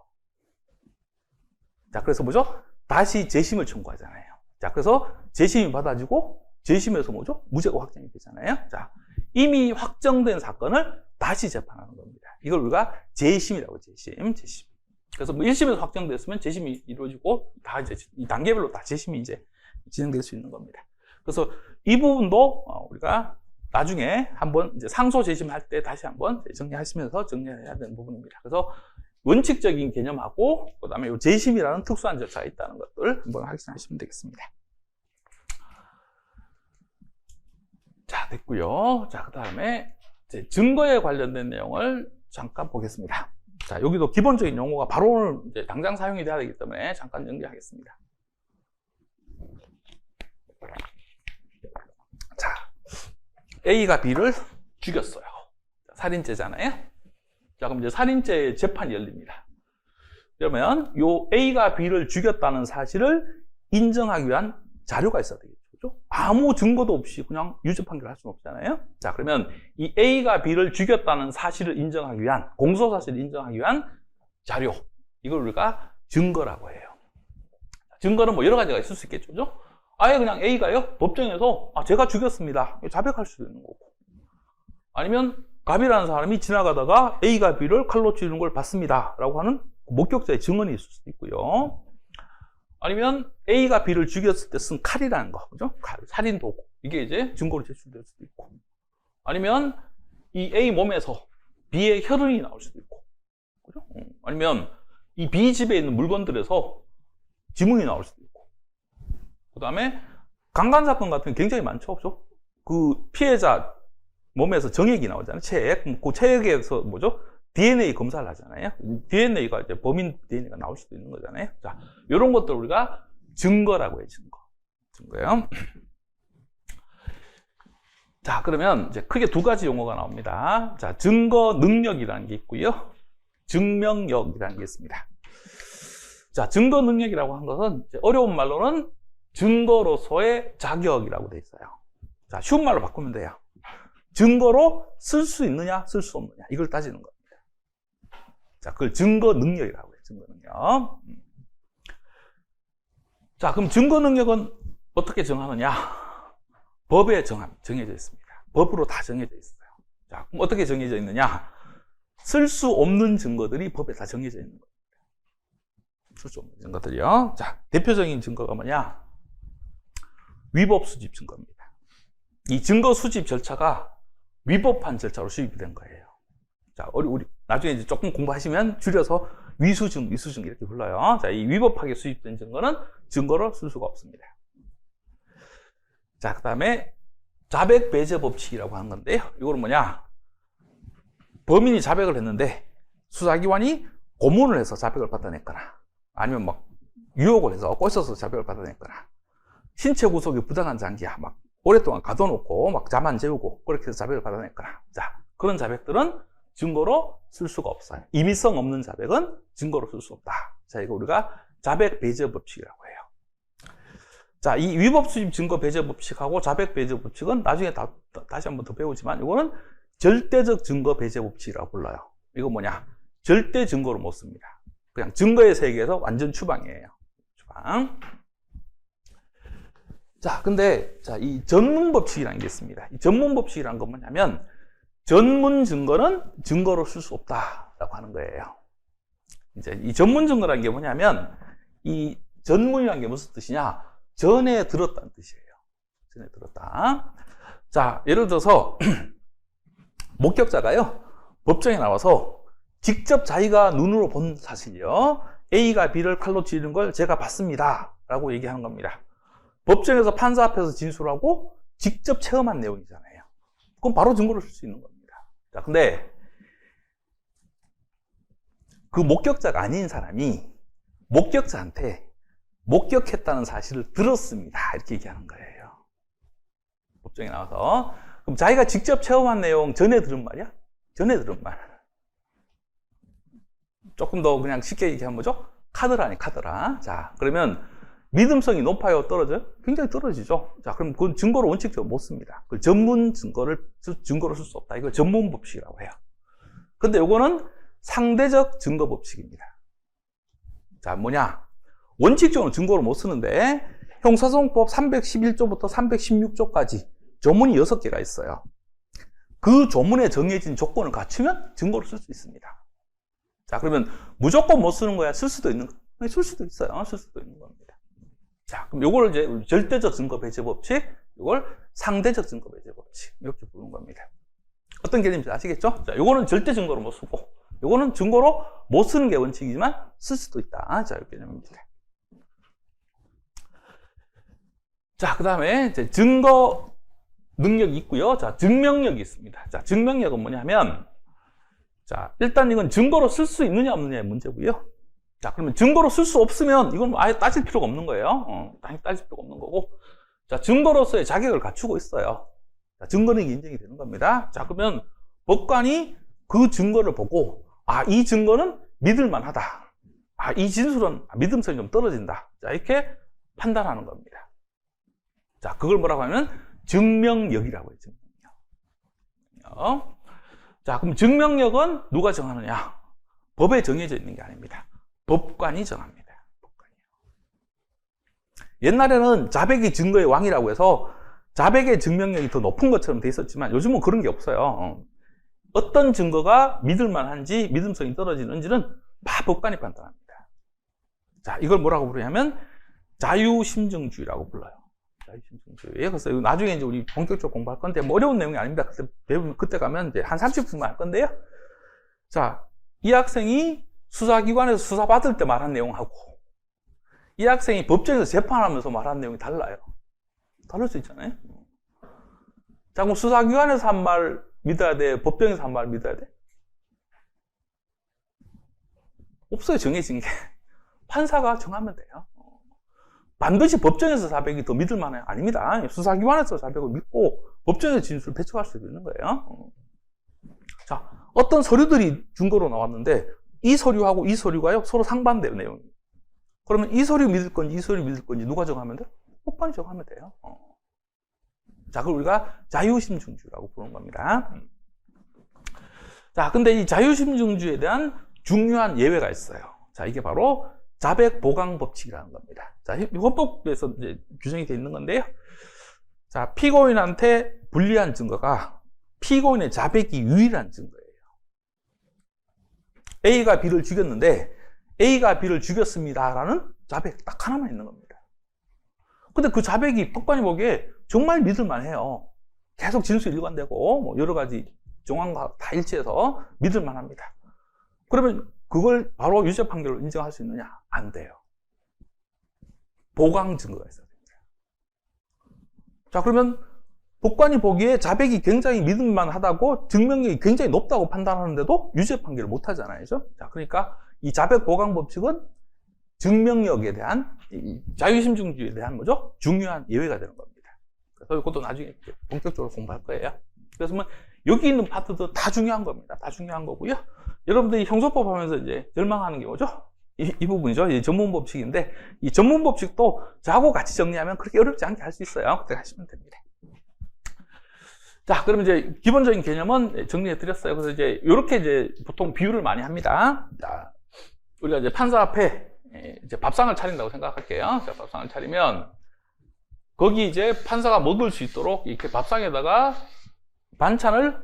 자, 그래서 뭐죠? 다시 재심을 청구하잖아요. 자, 그래서 재심이 받아지고 재심에서 뭐죠? 무죄가 확정이 되잖아요. 자, 이미 확정된 사건을 다시 재판하는 겁니다. 이걸 우리가 재심이라고 재심. 그래서 뭐 1심에서 확정됐으면 재심이 이루어지고 다 이제 이 단계별로 다 재심이 이제 진행될 수 있는 겁니다. 그래서 이 부분도 우리가 나중에 한번 이제 상소 재심할 때 다시 한번 정리하시면서 정리해야 되는 부분입니다. 그래서 원칙적인 개념하고 그다음에 이 재심이라는 특수한 절차가 있다는 것들 한번 확인하시면 되겠습니다. 자, 됐고요. 자, 그다음에 이제 증거에 관련된 내용을 잠깐 보겠습니다. 자, 여기도 기본적인 용어가 바로 오늘 이제 당장 사용이 돼야 되기 때문에 잠깐 정리하겠습니다. 자, A가 B를 죽였어요. 살인죄잖아요. 자, 그럼 이제 살인죄 재판이 열립니다. 그러면 요 A가 B를 죽였다는 사실을 인정하기 위한 자료가 있어야 되겠죠. 그죠? 아무 증거도 없이 그냥 유죄 판결을 할 수는 없잖아요. 자, 그러면 이 A가 B를 죽였다는 사실을 인정하기 위한, 공소 사실을 인정하기 위한 자료. 이걸 우리가 증거라고 해요. 증거는 뭐 여러 가지가 있을 수 있겠죠. 그죠? 아예 그냥 A가요, 법정에서 제가 죽였습니다. 자백할 수도 있는 거고. 아니면 갑이라는 사람이 지나가다가 A가 B를 칼로 찌르는 걸 봤습니다. 라고 하는 목격자의 증언이 있을 수도 있고요. 아니면 A가 B를 죽였을 때 쓴 칼이라는 거, 그죠? 칼, 살인 도구. 이게 이제 증거로 제출될 수도 있고. 아니면 이 A 몸에서 B의 혈흔이 나올 수도 있고. 그죠? 아니면 이 B 집에 있는 물건들에서 지문이 나올 수도 있고. 그 다음에 강간사건 같은 게 굉장히 많죠, 그죠? 그 피해자 몸에서 정액이 나오잖아요. 체액. 그 체액에서 뭐죠? DNA 검사를 하잖아요. DNA가 이제 범인 DNA가 나올 수도 있는 거잖아요. 자, 이런 것들 우리가 증거라고 해요. 증거요. 자, 그러면 이제 크게 두 가지 용어가 나옵니다. 자, 증거 능력이라는 게 있고요. 증명력이라는 게 있습니다. 자, 증거 능력이라고 한 것은 어려운 말로는 증거로서의 자격이라고 돼 있어요. 자, 쉬운 말로 바꾸면 돼요. 증거로 쓸 수 있느냐, 쓸 수 없느냐. 이걸 따지는 겁니다. 자, 그걸 증거 능력이라고 해요. 증거 능력. 자, 그럼 증거 능력은 어떻게 정하느냐? 법에 정해져 있습니다. 법으로 다 정해져 있어요. 자, 그럼 어떻게 정해져 있느냐? 쓸 수 없는 증거들이 법에 다 정해져 있는 겁니다. 쓸 수 없는 증거들이요. 자, 대표적인 증거가 뭐냐? 위법 수집 증거입니다. 이 증거 수집 절차가 위법한 절차로 수입이 된 거예요. 자, 우리 나중에 이제 조금 공부하시면 줄여서 위수증, 위수증 이렇게 불러요. 자, 이 위법하게 수입된 증거는 증거로 쓸 수가 없습니다. 자, 그 다음에 자백 배제 법칙이라고 하는 건데요. 이거는 뭐냐? 범인이 자백을 했는데 수사기관이 고문을 해서 자백을 받아냈거나 아니면 막 유혹을 해서 꼬셔서 자백을 받아냈거나 신체 구속이 부당한 장기야 막 오랫동안 가둬놓고 막 잠 안 재우고 그렇게 해서 자백을 받아냈거나 자, 그런 자백들은 증거로 쓸 수가 없어요. 임의성 없는 자백은 증거로 쓸 수 없다. 자, 이거 우리가 자백 배제 법칙이라고 해요. 자, 이 위법 수집 증거 배제 법칙하고 자백 배제 법칙은 나중에 다시 한번 더 배우지만 이거는 절대적 증거 배제 법칙이라고 불러요. 이거 뭐냐? 절대 증거로 못 씁니다. 그냥 증거의 세계에서 완전 추방이에요. 추방. 자, 근데 이 전문 법칙이라는 게 있습니다. 이 전문 법칙이라는 건 뭐냐면 전문 증거는 증거로 쓸 수 없다라고 하는 거예요. 이제 이 전문 증거라는 게 뭐냐면 이 전문이라는 게 무슨 뜻이냐? 전에 들었다는 뜻이에요. 전에 들었다. 자, 예를 들어서 목격자가요 법정에 나와서 직접 자기가 눈으로 본 사실이요 A가 B를 칼로 찌르는 걸 제가 봤습니다 라고 얘기하는 겁니다. 법정에서 판사 앞에서 진술하고 직접 체험한 내용이잖아요. 그럼 바로 증거로 쓸 수 있는 겁니다. 자, 근데 그 목격자가 아닌 사람이 목격자한테 목격했다는 사실을 들었습니다 이렇게 얘기하는 거예요. 법정에 나와서. 그럼 자기가 직접 체험한 내용 전에 들은 말이야? 전에 들은 말. 조금 더 그냥 쉽게 얘기하면 뭐죠? 카더라니, 카더라. 자, 그러면 믿음성이 높아요? 떨어져요? 굉장히 떨어지죠. 자, 그럼 그건 증거로 원칙적으로 못 씁니다. 그 전문 증거로 쓸 수 없다. 이걸 전문 법칙이라고 해요. 근데 요거는 상대적 증거 법칙입니다. 자, 뭐냐? 원칙적으로 증거로 못 쓰는데 형사소송법 311조부터 316조까지 조문이 6개가 있어요. 그 조문에 정해진 조건을 갖추면 증거로 쓸 수 있습니다. 자, 그러면 무조건 못 쓰는 거야? 쓸 수도 있는 거야? 쓸 수도 있어요. 쓸 수도 있는 겁니다. 자, 그럼 요걸 이제 절대적 증거 배제 법칙, 요걸 상대적 증거 배제 법칙 이렇게 부르는 겁니다. 어떤 개념인지 아시겠죠? 자, 요거는 절대 증거로 못 쓰고 요거는 증거로 못 쓰는 게 원칙이지만 쓸 수도 있다. 자, 이 개념입니다. 자, 그 다음에 이제 증거 능력이 있고요. 자, 증명력이 있습니다. 자, 증명력은 뭐냐면, 자, 일단 이건 증거로 쓸 수 있느냐 없느냐의 문제고요. 자, 그러면 증거로 쓸 수 없으면 이건 아예 따질 필요가 없는 거예요. 따질 필요가 없는 거고. 자, 증거로서의 자격을 갖추고 있어요. 자, 증거능력이 인정이 되는 겁니다. 자, 그러면 법관이 그 증거를 보고, 아, 이 증거는 믿을만 하다. 아, 이 진술은 믿음성이 좀 떨어진다. 자, 이렇게 판단하는 겁니다. 자, 그걸 뭐라고 하면 증명력이라고 해요. 증명력. 자, 그럼 증명력은 누가 정하느냐? 법에 정해져 있는 게 아닙니다. 법관이 정합니다. 법관이요. 옛날에는 자백이 증거의 왕이라고 해서 자백의 증명력이 더 높은 것처럼 돼 있었지만 요즘은 그런 게 없어요. 어떤 증거가 믿을만한지 믿음성이 떨어지는지는 다 법관이 판단합니다. 자, 이걸 뭐라고 부르냐면 자유심증주의라고 불러요. 자유심증주의. 그래서 나중에 이제 우리 본격적으로 공부할 건데 뭐 어려운 내용이 아닙니다. 그때 가면 이제 한 30분만 할 건데요. 자, 이 학생이 수사기관에서 수사받을 때 말한 내용하고 이 학생이 법정에서 재판하면서 말한 내용이 달라요. 다를 수 있잖아요. 자, 그럼 수사기관에서 한 말 믿어야 돼? 법정에서 한 말 믿어야 돼? 없어요. 정해진 게. 판사가 정하면 돼요. 반드시 법정에서 자백이 더 믿을 만해요? 아닙니다. 수사기관에서 자백을 믿고 법정에서 진술을 배척할 수도 있는 거예요. 자, 어떤 서류들이 증거로 나왔는데 이 서류하고 이 서류가요 서로 상반돼요, 내용이. 그러면 이 서류 믿을 건지 이 서류 믿을 건지 누가 정하면 돼요? 법관이 정하면 돼요. 자, 그걸 우리가 자유심증주의라고 부르는 겁니다. 자, 근데 이 자유심증주의에 대한 중요한 예외가 있어요. 자, 이게 바로 자백보강법칙이라는 겁니다. 자, 헌법에서 이제 규정이 되어 있는 건데요. 자, 피고인한테 불리한 증거가 피고인의 자백이 유일한 증거예요. A가 B를 죽였는데 A가 B를 죽였습니다라는 자백 딱 하나만 있는 겁니다. 근데 그 자백이 법관이 보기에 정말 믿을만해요. 계속 진술 일관되고 뭐 여러 가지 정황과 다 일치해서 믿을만합니다. 그러면 그걸 바로 유죄 판결로 인정할 수 있느냐? 안 돼요. 보강 증거가 있어야 됩니다. 자, 그러면 법관이 보기에 자백이 굉장히 믿을만하다고 증명력이 굉장히 높다고 판단하는데도 유죄 판결을 못 하잖아요. 자, 그러니까 이 자백 보강 법칙은 증명력에 대한 자유심증주의에 대한 뭐죠? 중요한 예외가 되는 겁니다. 그래서 이것도 나중에 본격적으로 공부할 거예요. 그래서 뭐 여기 있는 파트도 다 중요한 겁니다. 다 중요한 거고요. 여러분들이 형소법 하면서 이제 절망하는 게 뭐죠? 이 부분이죠. 이 전문 법칙인데 이 전문 법칙도 저하고 같이 정리하면 그렇게 어렵지 않게 할 수 있어요. 그때 하시면 됩니다. 자, 그럼 이제 기본적인 개념은 정리해 드렸어요. 그래서 이제 이렇게 이제 보통 비유를 많이 합니다. 자, 우리가 이제 판사 앞에 이제 밥상을 차린다고 생각할게요. 자, 밥상을 차리면 거기 이제 판사가 먹을 수 있도록 이렇게 밥상에다가 반찬을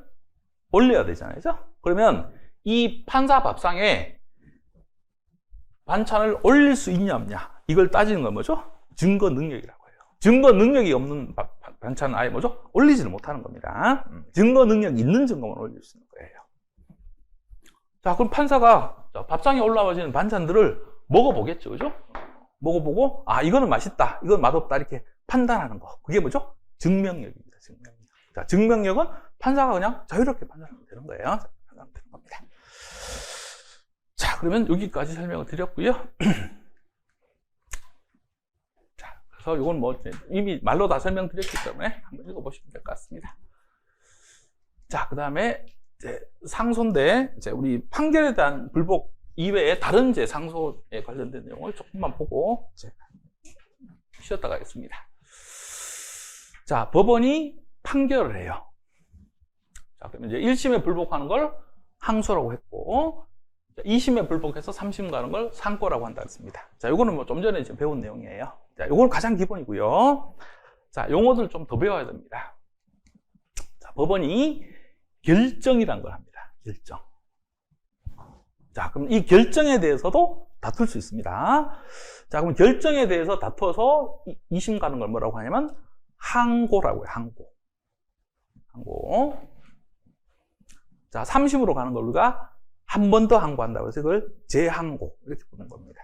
올려야 되잖아요. 그러면 이 판사 밥상에 반찬을 올릴 수 있냐 없냐 이걸 따지는 건 뭐죠? 증거 능력이라고 해요. 증거 능력이 없는 반찬은 아예 뭐죠? 올리지를 못하는 겁니다. 증거 능력이 있는 증거만 올릴 수 있는 거예요. 자, 그럼 판사가 밥상에 올라와지는 반찬들을 먹어보겠죠, 그죠? 먹어보고 아, 이거는 맛있다, 이건 맛없다 이렇게 판단하는 거. 그게 뭐죠? 증명력입니다. 증명력. 자, 증명력은 판사가 그냥 자유롭게 판단하면 되는 거예요. 판단하면 되는 겁니다. 자, 그러면 여기까지 설명을 드렸고요. 자, 그래서 이건 뭐 이미 말로 다 설명드렸기 때문에 한번 읽어보시면 될 것 같습니다. 자, 그 다음에 이제 상소인데 이제 우리 판결에 대한 불복 이외에 다른 이제 상소에 관련된 내용을 조금만 보고 이제 쉬었다 가겠습니다. 자, 법원이 판결을 해요. 자, 그러면 이제 1심에 불복하는 걸 항소라고 했고, 2심에 불복해서 3심 가는 걸 상고라고 한다 했습니다. 자, 요거는 뭐 좀 전에 지금 배운 내용이에요. 자, 요건 가장 기본이고요. 자, 용어들 좀 더 배워야 됩니다. 자, 법원이 결정이란 걸 합니다. 결정. 자, 그럼 이 결정에 대해서도 다툴 수 있습니다. 자, 그럼 결정에 대해서 다투어서 2심 가는 걸 뭐라고 하냐면 항고라고 해요. 항고. 항고. 자, 3심으로 가는 걸 우리가 한 번 더 항고한다고 해서 이걸 재항고 이렇게 부르는 겁니다.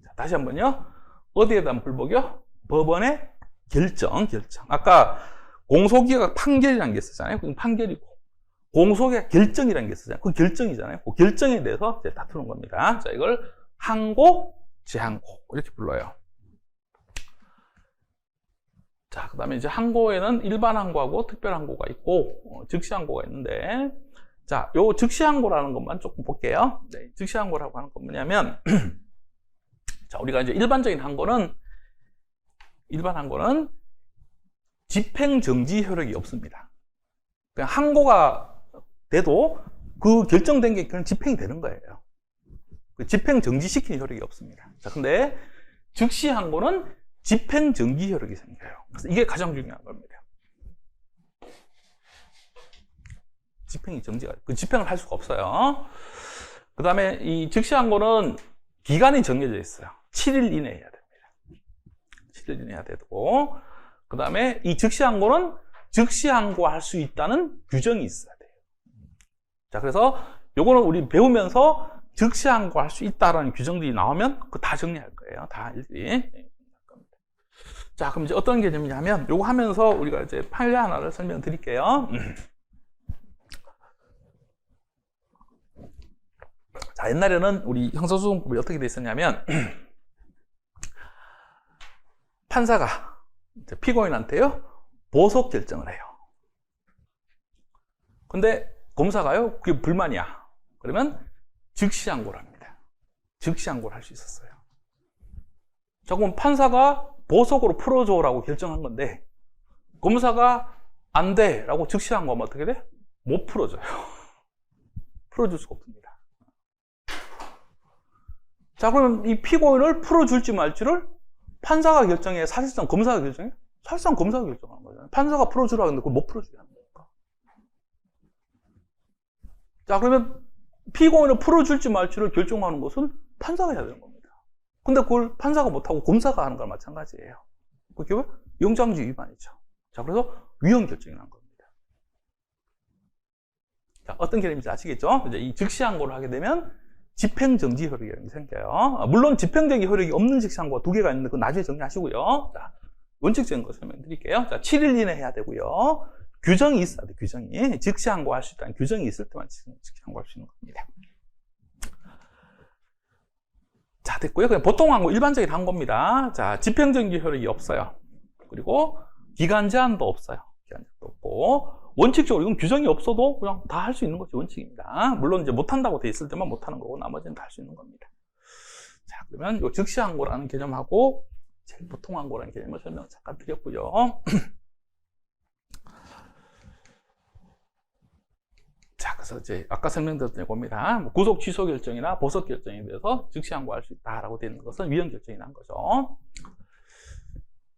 자, 다시 한번요. 어디에 대한 불복이요? 법원의 결정. 아까 공소기각 판결이라는 게 있었잖아요. 그건 판결이고 공소기각 결정이라는 게 있었잖아요. 그 결정이잖아요. 그 결정에 대해서 이제 다투는 겁니다. 자, 이걸 항고, 재항고 이렇게 불러요. 자, 그 다음에 이제 항고에는 일반 항고하고 특별 항고가 있고 즉시 항고가 있는데, 자, 요 즉시 항고라는 것만 조금 볼게요. 네, 즉시 항고라고 하는 건 뭐냐면 자, 우리가 이제 일반 항고는 집행 정지 효력이 없습니다. 그냥 항고가 돼도 그 결정된 게 그냥 집행이 되는 거예요. 집행 정지시키는 효력이 없습니다. 자, 근데 즉시 항고는 집행 정지 효력이 생겨요. 그래서 이게 가장 중요한 겁니다. 집행이 정지가, 그 집행을 할 수가 없어요. 그 다음에 이 즉시 항고는 기간이 정해져 있어요. 7일 이내에 해야 됩니다. 7일 이내에 해야 되고, 그 다음에 이 즉시 항고는 즉시 항고할 수 있다는 규정이 있어야 돼요. 자, 그래서 요거는 우리 배우면서 즉시 항고할 수 있다라는 규정들이 나오면 그거 다 정리할 거예요. 다 일일이. 자, 그럼 이제 어떤 개념이냐면 요거 하면서 우리가 이제 판례 하나를 설명드릴게요. 자, 옛날에는 우리 형사소송법이 어떻게 돼 있었냐면 판사가 피고인한테요 보석 결정을 해요. 근데 검사가요 그게 불만이야. 그러면 즉시 항고를 합니다. 즉시 항고를 할 수 있었어요. 자, 그럼 판사가 보석으로 풀어줘라고 결정한 건데 검사가 안 돼라고 즉시 항고하면 어떻게 돼? 못 풀어줘요. 풀어줄 수가 없습니다. 자, 그러면 이 피고인을 풀어줄지 말지를 판사가 결정해? 사실상 검사가 결정해? 사실상 검사가 결정하는 거잖아요. 판사가 풀어주라 하는데 그걸 못 풀어주게 하는 거니까. 자, 그러면 피고인을 풀어줄지 말지를 결정하는 것은 판사가 해야 되는 겁니다. 근데 그걸 판사가 못하고 검사가 하는 거랑 마찬가지예요. 그게 왜? 영장지 위반이죠. 자, 그래서 위헌 결정이 난 겁니다. 자, 어떤 개념인지 아시겠죠? 이제 이 즉시항고를 하게 되면 집행정지 효력이라는 게 생겨요. 물론 집행정지 효력이 없는 즉시항고가 두 개가 있는데 그건 나중에 정리하시고요. 자, 원칙적인 거 설명드릴게요. 자, 7일 이내 해야 되고요. 규정이 있어야 돼, 규정이. 즉시항고 할 수 있다는 규정이 있을 때만 즉시항고 할 수 있는 겁니다. 자, 됐고요. 그냥 보통 항고, 일반적인 항고입니다. 자, 집행정지 효력이 없어요. 그리고 기간 제한도 없어요. 기간 제한도 없고. 원칙적으로 이건 규정이 없어도 그냥 다 할 수 있는 것이 원칙입니다. 물론 이제 못한다고 돼 있을 때만 못하는 거고 나머지는 다 할 수 있는 겁니다. 자, 그러면 이 즉시항고라는 개념하고 제일 보통 항고라는 개념을 설명 잠깐 드렸고요. 자, 그래서 이제 아까 설명드렸던 이겁니다. 구속 취소 결정이나 보석 결정에 대해서 즉시항고할 수 있다라고 되어 있는 것은 위헌 결정이 난 거죠.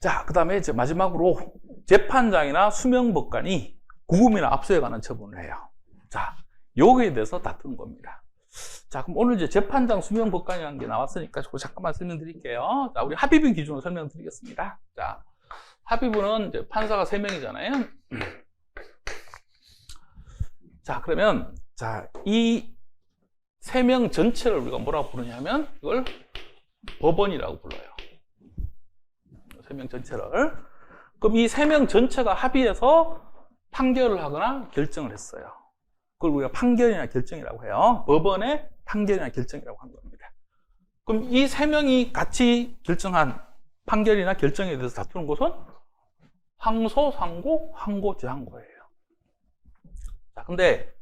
자, 그 다음에 이제 마지막으로 재판장이나 수명법관이 구금이나 압수에 관한 처분을 해요. 자, 요거에 대해서 다투는 겁니다. 자, 그럼 오늘 이제 재판장 수명법관이라는 게 나왔으니까 잠깐만 설명드릴게요. 자, 우리 합의부 기준으로 설명드리겠습니다. 자, 합의부는 이제 판사가 3명이잖아요. 자, 그러면, 자, 이 3명 전체를 우리가 뭐라고 부르냐면, 이걸 법원이라고 불러요. 3명 전체를. 그럼 이 3명 전체가 합의해서 판결을 하거나 결정을 했어요. 그걸 우리가 판결이나 결정이라고 해요. 법원의 판결이나 결정이라고 하는 겁니다. 그럼 이 3명이 같이 결정한 판결이나 결정에 대해서 다투는 것은 항소, 상고, 항고, 재항고예요. 자, 근데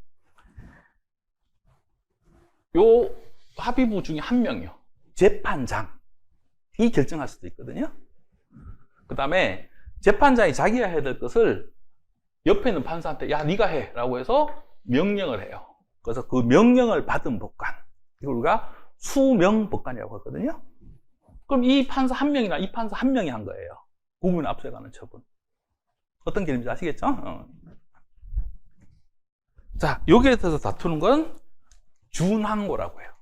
요 합의부 중에 한 명이요. 재판장이 결정할 수도 있거든요. 그 다음에 재판장이 자기가 해야 될 것을 옆에 있는 판사한테 야, 네가 해 라고 해서 명령을 해요. 그래서 그 명령을 받은 법관, 이걸 우리가 수명법관이라고 하거든요. 그럼 이 판사 한 명이나 이 판사 한 명이 한 거예요. 구금 압수에 관한 처분. 어떤 개념인지 아시겠죠? 자, 여기에 대해서 다투는 건 준항고라고 해요.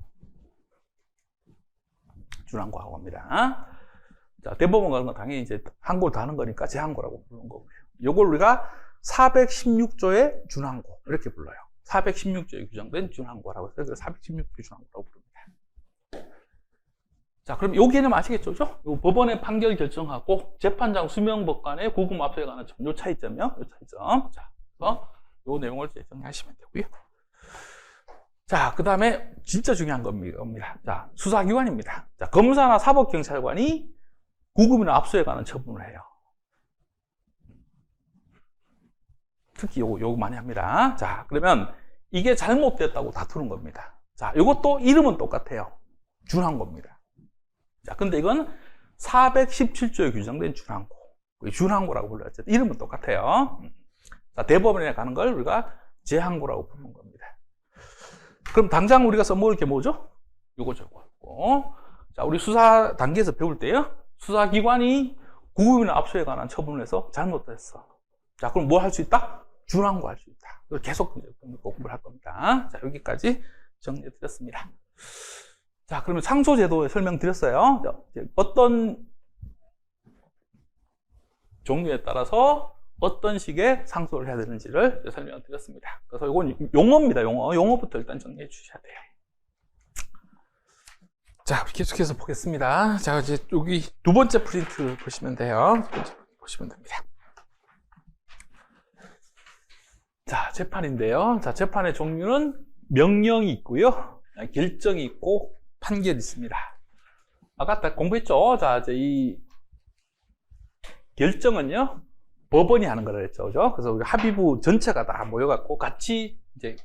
준항고라고 합니다. 자, 대법원 가는 건 당연히 이제 항고를 다 하는 거니까 재항고라고 부르는 거고요. 요걸 우리가 416조의 준항고 이렇게 불러요. 416조에 규정된 준항고라고 해서 그래서 416조 준항고라고 부릅니다. 자, 그럼 요 개념 아시겠죠? 요 법원의 판결 결정하고 재판장 수명법관의 구금 압수에 관한 요 차이점이요. 요 차이점. 자, 그래서 요 내용을 정리하시면 되고요. 자, 그 다음에 진짜 중요한 겁니다. 자, 수사기관입니다. 자, 검사나 사법경찰관이 구금이나 압수에 관한 처분을 해요. 특히 요거 많이 합니다. 자, 그러면 이게 잘못됐다고 다투는 겁니다. 자, 요것도 이름은 똑같아요. 준항고입니다. 자, 근데 이건 417조에 규정된 준항고. 준항고라고 불러요. 이름은 똑같아요. 자, 대법원에 가는 걸 우리가 재항고라고 부르는 겁니다. 그럼 당장 우리가 써먹을 게 뭐죠? 요거죠. 자, 우리 수사 단계에서 배울 때요. 수사기관이 구금이나 압수에 관한 처분을 해서 잘못됐어. 자, 그럼 뭐 할 수 있다? 준항고 할 수 있다. 이걸 계속 공부를 할 겁니다. 자, 여기까지 정리해 드렸습니다. 자, 그러면 상소제도에 설명드렸어요. 어떤 종류에 따라서 어떤 식의 상소를 해야 되는지를 설명을 드렸습니다. 그래서 이건 용어입니다. 용어부터 일단 정리해 주셔야 돼요. 자, 계속해서 보겠습니다. 자, 이제 여기 두 번째 프린트 보시면 돼요. 두 번째 보시면 됩니다. 자, 재판인데요. 자, 재판의 종류는 명령이 있고요. 결정이 있고 판결이 있습니다. 아까 다 공부했죠? 자, 이제 이 결정은요. 법원이 하는 거라 했죠. 그죠? 그래서 우리 합의부 전체가 다 모여갖고 같이 이제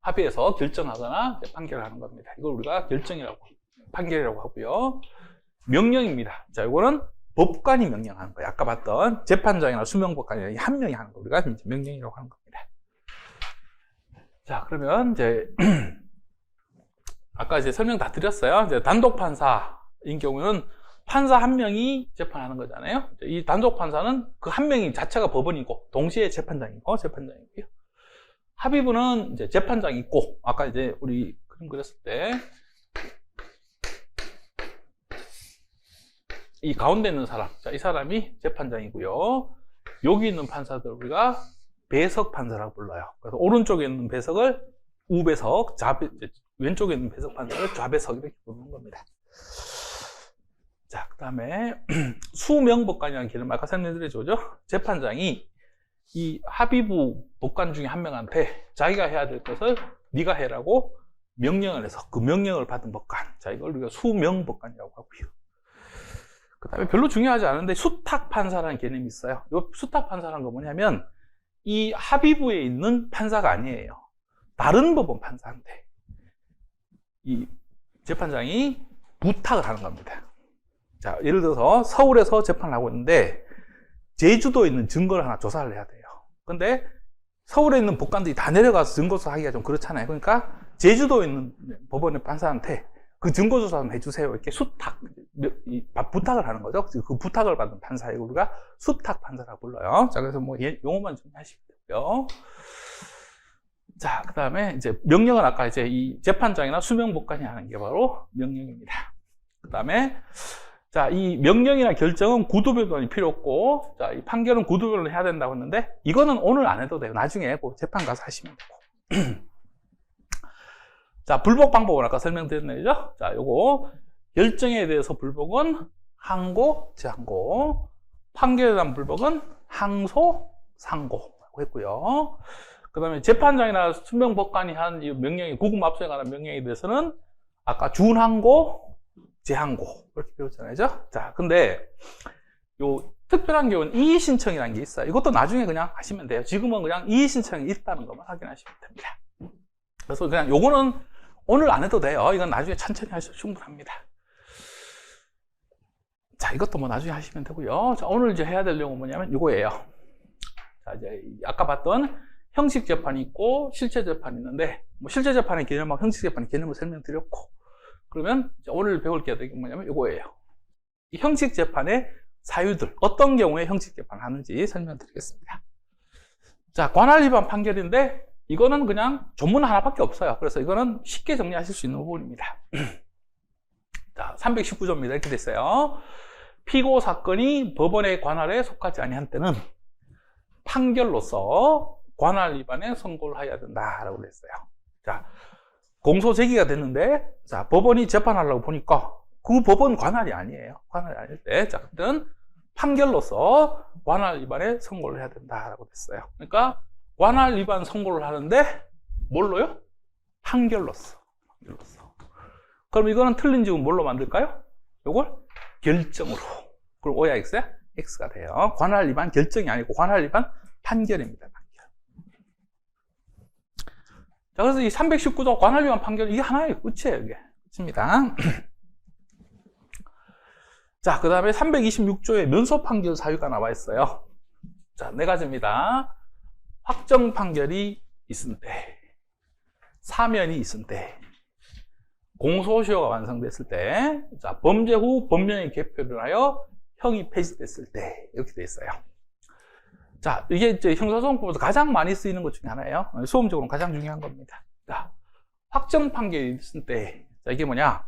합의해서 결정하거나 판결을 하는 겁니다. 이걸 우리가 판결이라고 하고요. 명령입니다. 자, 이거는 법관이 명령하는 거예요. 아까 봤던 재판장이나 수명법관이 한 명이 하는 거. 우리가 이제 명령이라고 하는 겁니다. 자, 그러면 이제 아까 이제 설명 다 드렸어요. 이제 단독 판사인 경우는 판사 한 명이 재판하는 거잖아요. 이 단독 판사는 그 한 명이 자체가 법원이고 동시에 재판장이고요. 합의부는 이제 재판장이 있고 아까 이제 우리 그림 그렸을 때 이 가운데 있는 사람, 자, 이 사람이 재판장이고요. 여기 있는 판사들 우리가 배석 판사라고 불러요. 그래서 오른쪽에 있는 배석을 우배석, 왼쪽에 있는 배석 판사를 좌배석 이렇게 부르는 겁니다. 자, 그 다음에 수명법관이라는 개념을 아까 설명드렸죠. 재판장이 이 합의부 법관 중에 한 명한테 자기가 해야 될 것을 네가 해라고 명령을 해서 그 명령을 받은 법관. 자, 이걸 우리가 수명법관이라고 하고요. 그 다음에 별로 중요하지 않은데 수탁판사라는 개념이 있어요. 이 수탁판사라는 건 뭐냐면 이 합의부에 있는 판사가 아니에요. 다른 법원 판사한테 이 재판장이 부탁을 하는 겁니다. 자, 예를 들어서 서울에서 재판을 하고 있는데 제주도에 있는 증거를 하나 조사를 해야 돼요. 근데 서울에 있는 법관들이 다 내려가서 증거조사 하기가 좀 그렇잖아요. 그러니까 제주도에 있는 법원의 판사한테 그 증거조사 좀 해주세요. 이렇게 부탁을 하는 거죠. 그 부탁을 받은 판사에 우리가 수탁판사라고 불러요. 자, 그래서 뭐 용어만 좀 하시면 되고요. 자, 그 다음에 이제 명령은 아까 이제 이 재판장이나 수명법관이 하는 게 바로 명령입니다. 그 다음에 자, 이 명령이나 결정은 구두변론이 필요 없고, 자, 이 판결은 구두변론을 해야 된다고 했는데, 이거는 오늘 안 해도 돼요. 나중에 그 재판 가서 하시면 되고. 자, 불복 방법을 아까 설명드렸죠? 자, 요거, 결정에 대해서 불복은 항고, 재항고, 판결에 대한 불복은 항소, 상고라고 했고요. 그 다음에 재판장이나 수명법관이 한 이 명령이, 구금압수에 관한 명령에 대해서는 아까 준항고, 재항고 이렇게 배웠잖아요. 자, 근데 요 특별한 경우는 이의신청이라는 게 있어요. 이것도 나중에 그냥 하시면 돼요. 지금은 그냥 이의신청이 있다는 것만 확인하시면 됩니다. 그래서 그냥 요거는 오늘 안 해도 돼요. 이건 나중에 천천히 하셔도 충분합니다. 자, 이것도 뭐 나중에 하시면 되고요. 자, 오늘 이제 해야 될 내용은 뭐냐면 이거예요. 자, 이제 아까 봤던 형식 재판이 있고 실체 재판이 있는데, 뭐 실체 재판의 개념하고 형식 재판의 개념을 설명드렸고, 그러면 오늘 배울 게 뭐냐면 이거예요. 이 형식 재판의 사유들, 어떤 경우에 형식 재판을 하는지 설명드리겠습니다. 자, 관할 위반 판결인데 이거는 그냥 전문 하나밖에 없어요. 그래서 이거는 쉽게 정리하실 수 있는 부분입니다. 자, 319조입니다. 이렇게 됐어요. 피고 사건이 법원의 관할에 속하지 아니한 때는 판결로서 관할 위반에 선고를 해야 된다라고 그랬어요. 자, 공소 제기가 됐는데, 자, 법원이 재판하려고 보니까 그 법원 관할이 아니에요. 관할이 아닐 때, 자, 그때는 판결로서 관할 위반에 선고를 해야 된다라고 됐어요. 그러니까 관할 위반 선고를 하는데 뭘로요? 판결로서. 그럼 이거는 틀린 지금 뭘로 만들까요? 이걸 결정으로. 그럼 O야 X야? X가 돼요. 관할 위반 결정이 아니고 관할 위반 판결입니다. 자, 그래서 이 319조 관할 위반 판결, 이게 하나의 끝이에요, 이게. 끝입니다. 자, 그 다음에 326조에 면소 판결 사유가 나와 있어요. 자, 네 가지입니다. 확정 판결이 있을 때, 사면이 있을 때, 공소시효가 완성됐을 때, 자, 범죄 후 법령이 개표를 하여 형이 폐지됐을 때, 이렇게 돼 있어요. 자, 이게 이제 형사소송법에서 가장 많이 쓰이는 것 중에 하나예요. 수험적으로는 가장 중요한 겁니다. 자, 확정 판결이 있을 때, 자, 이게 뭐냐?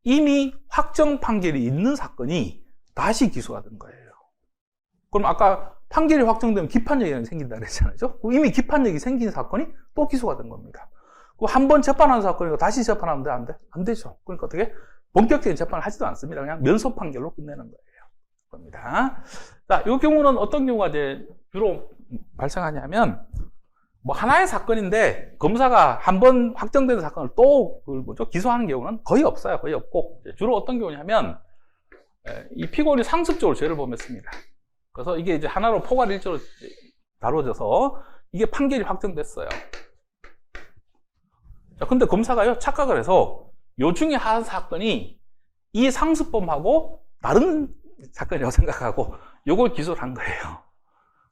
이미 확정 판결이 있는 사건이 다시 기소가 된 거예요. 그럼 아까 판결이 확정되면 기판력이 생긴다 그랬잖아요. 이미 기판력이 생긴 사건이 또 기소가 된 겁니다. 한 번 재판한 사건이고 다시 재판하면 돼? 안 돼? 안 되죠. 그러니까 어떻게? 본격적인 재판을 하지도 않습니다. 그냥 면소 판결로 끝내는 거예요. 겁니다. 자, 이 경우는 어떤 경우가 이제 주로 발생하냐면, 뭐 하나의 사건인데 검사가 한 번 확정된 사건을 또 기소하는 경우는 거의 없어요. 거의 없고, 주로 어떤 경우냐면 이 피고인이 상습적으로 죄를 범했습니다. 그래서 이게 이제 하나로 포괄 일조로 다뤄져서 이게 판결이 확정됐어요. 자, 근데 검사가요 착각을 해서 요 중에 한 사건이 이 상습범하고 다른 사건이라고 생각하고 요걸 기소를 한 거예요.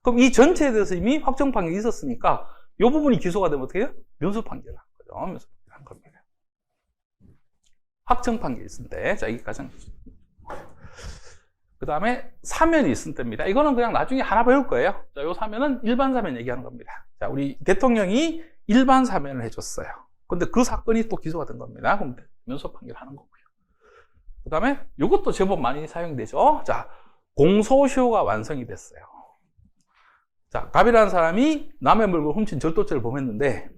그럼 이 전체에 대해서 이미 확정 판결이 있었으니까 요 부분이 기소가 되면 어떻게 해요? 면소 판결을 한 거죠. 면소 판결을 한 겁니다. 확정 판결이 있을 때, 자, 이게 가장 그 다음에 사면이 있을 때입니다. 이거는 그냥 나중에 하나 배울 거예요. 자, 요 사면은 일반 사면 얘기하는 겁니다. 자, 우리 대통령이 일반 사면을 해줬어요. 근데 그 사건이 또 기소가 된 겁니다. 그럼 면소 판결 하는 거고요. 그 다음에 이것도 제법 많이 사용되죠. 자, 공소시효가 완성이 됐어요. 자, 갑이라는 사람이 남의 물건을 훔친 절도죄를 범했는데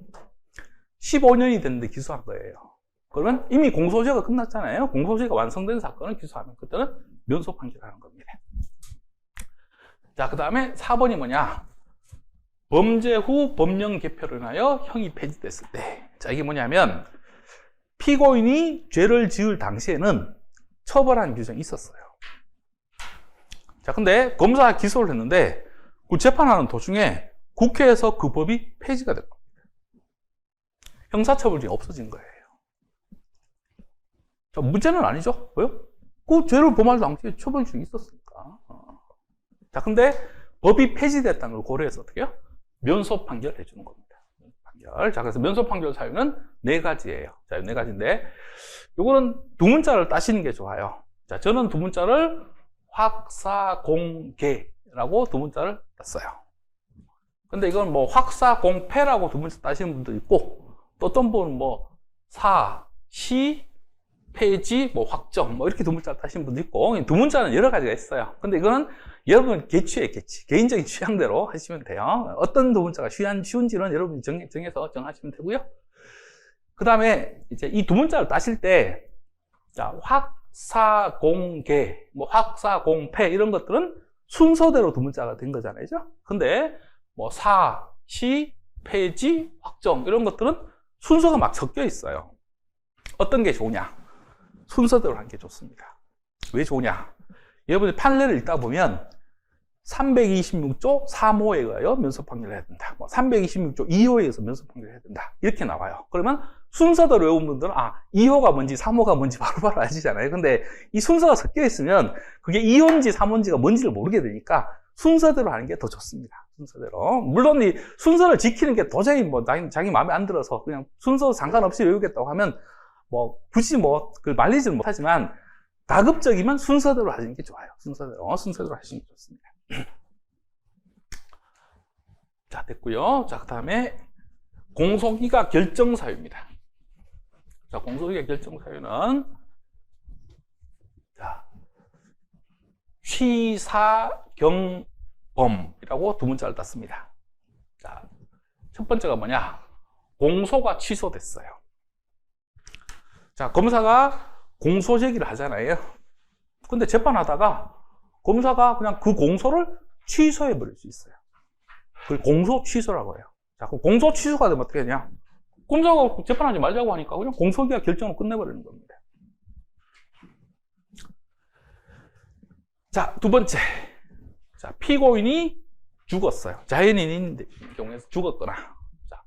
15년이 됐는데 기소한 거예요. 그러면 이미 공소시효가 끝났잖아요. 공소시효가 완성된 사건을 기소하면 그때는 면소 판결하는 겁니다. 자, 그 다음에 4번이 뭐냐? 범죄 후 법령 개표를 인하여 형이 폐지됐을 때. 자, 이게 뭐냐면 피고인이 죄를 지을 당시에는 처벌한 규정이 있었어요. 자, 근데 검사가 기소를 했는데 그 재판하는 도중에 국회에서 그 법이 폐지가 된 겁니다. 형사처벌이 없어진 거예요. 자, 문제는 아니죠. 왜요? 그 죄를 범할 당시에 처벌이 있었으니까. 자, 근데 법이 폐지됐다는 걸 고려해서 어떻게 해요? 면소 판결해 주는 겁니다. 판결. 자, 그래서 면소 판결 사유는 4가지예요. 자, 4가지인데, 요거는 두 문자를 따시는 게 좋아요. 자, 저는 두 문자를 확사공개라고 두 문자를 땄어요. 근데 이건 뭐 확사공패라고 두 문자 따시는 분도 있고, 또 어떤 분은 뭐 사, 시, 폐지, 뭐 확정, 뭐 이렇게 두 문자 따시는 분도 있고, 두 문자는 여러 가지가 있어요. 근데 이거는 여러분 개취예요, 개취. 개인적인 취향대로 하시면 돼요. 어떤 두 문자가 쉬운지는 여러분이 정해서 정하시면 되고요. 그 다음에 이제 이 두 문자를 따실 때, 자, 확사공개, 뭐 확사공패 이런 것들은 순서대로 두 문자가 된 거잖아요. 근데 뭐 사, 시, 폐지, 확정 이런 것들은 순서가 막 섞여 있어요. 어떤 게 좋으냐? 순서대로 하는 게 좋습니다. 왜 좋으냐? 여러분이 판례를 읽다 보면 326조 3호에 의하여 면소 판결을 해야 된다. 뭐 326조 2호에 의해서 면소 판결을 해야 된다. 이렇게 나와요. 그러면 순서대로 외운 분들은 2호가 뭔지 3호가 뭔지 바로바로 아시잖아요. 근데 이 순서가 섞여 있으면 그게 2호인지 3호인지가 뭔지를 모르게 되니까 순서대로 하는 게 더 좋습니다. 순서대로. 물론 이 순서를 지키는 게 도저히 뭐 자기 마음에 안 들어서 그냥 순서 상관없이 외우겠다고 하면 뭐 굳이 뭐 그걸 말리지는 못하지만 가급적이면 순서대로 하시는 게 좋아요. 순서대로 하시는 게 좋습니다. 자, 됐고요. 자, 그 다음에 공소기각 결정사유입니다. 자, 공소기각 결정사유는 자, 취사경범이라고 두 문자를 땄습니다. 자, 첫 번째가 뭐냐? 공소가 취소됐어요. 자, 검사가 공소 제기를 하잖아요. 근데 재판하다가 검사가 그냥 그 공소를 취소해 버릴 수 있어요. 그걸 공소 취소라고 해요. 자, 그 공소 취소가 되면 어떻게 되냐? 검사가 재판하지 말자고 하니까 그냥 공소기각 결정으로 끝내버리는 겁니다. 자, 두 번째. 자, 피고인이 죽었어요. 자연인인 경우에서 죽었거나. 자,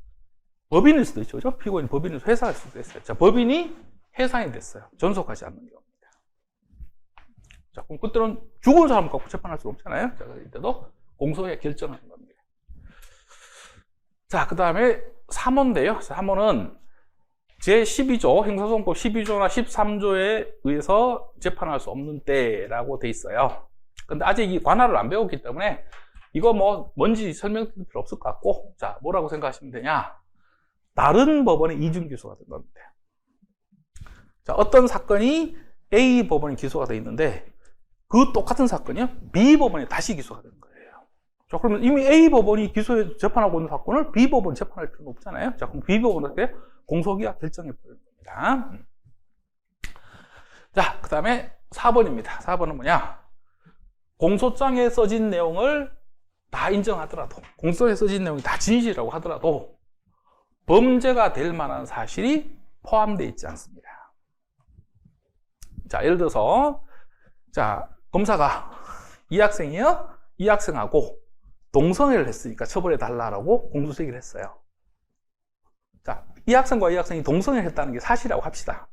법인일 수도 있죠. 그죠? 피고인이 법인에서 회사할 수도 있어요. 자, 법인이 해산이 됐어요. 전속하지 않는 경우입니다. 자, 그럼 그때는 죽은 사람 갖고 재판할 수 없잖아요. 자, 이때도 공소에 결정하는 겁니다. 자, 그 다음에 3호인데요. 3호는 제12조, 형사소송법 12조나 13조에 의해서 재판할 수 없는 때라고 돼 있어요. 근데 아직 이 관할을 안 배웠기 때문에 이거 뭐 뭔지 설명드릴 필요 없을 것 같고, 자, 뭐라고 생각하시면 되냐? 다른 법원의 이중 기소가 된 겁니다. 자, 어떤 사건이 A 법원에 기소가 돼 있는데 그 똑같은 사건이요 B 법원에 다시 기소가 되는 거예요. 자, 그러면 이미 A 법원이 기소해 재판하고 있는 사건을 B 법원 재판할 필요는 없잖아요. 자, 그럼 B 법원은 어떻게 공소기각 결정해 버리는 겁니다. 자, 그 다음에 4번입니다. 4번은 뭐냐? 공소장에 써진 내용을 다 인정하더라도, 공소장에 써진 내용이 다 진실이라고 하더라도 범죄가 될 만한 사실이 포함되어 있지 않습니다. 자, 예를 들어서, 자, 검사가 이 학생이요? 이 학생하고 동성애를 했으니까 처벌해달라고 공소제기를 했어요. 자, 이 학생과 이 학생이 동성애를 했다는 게 사실이라고 합시다.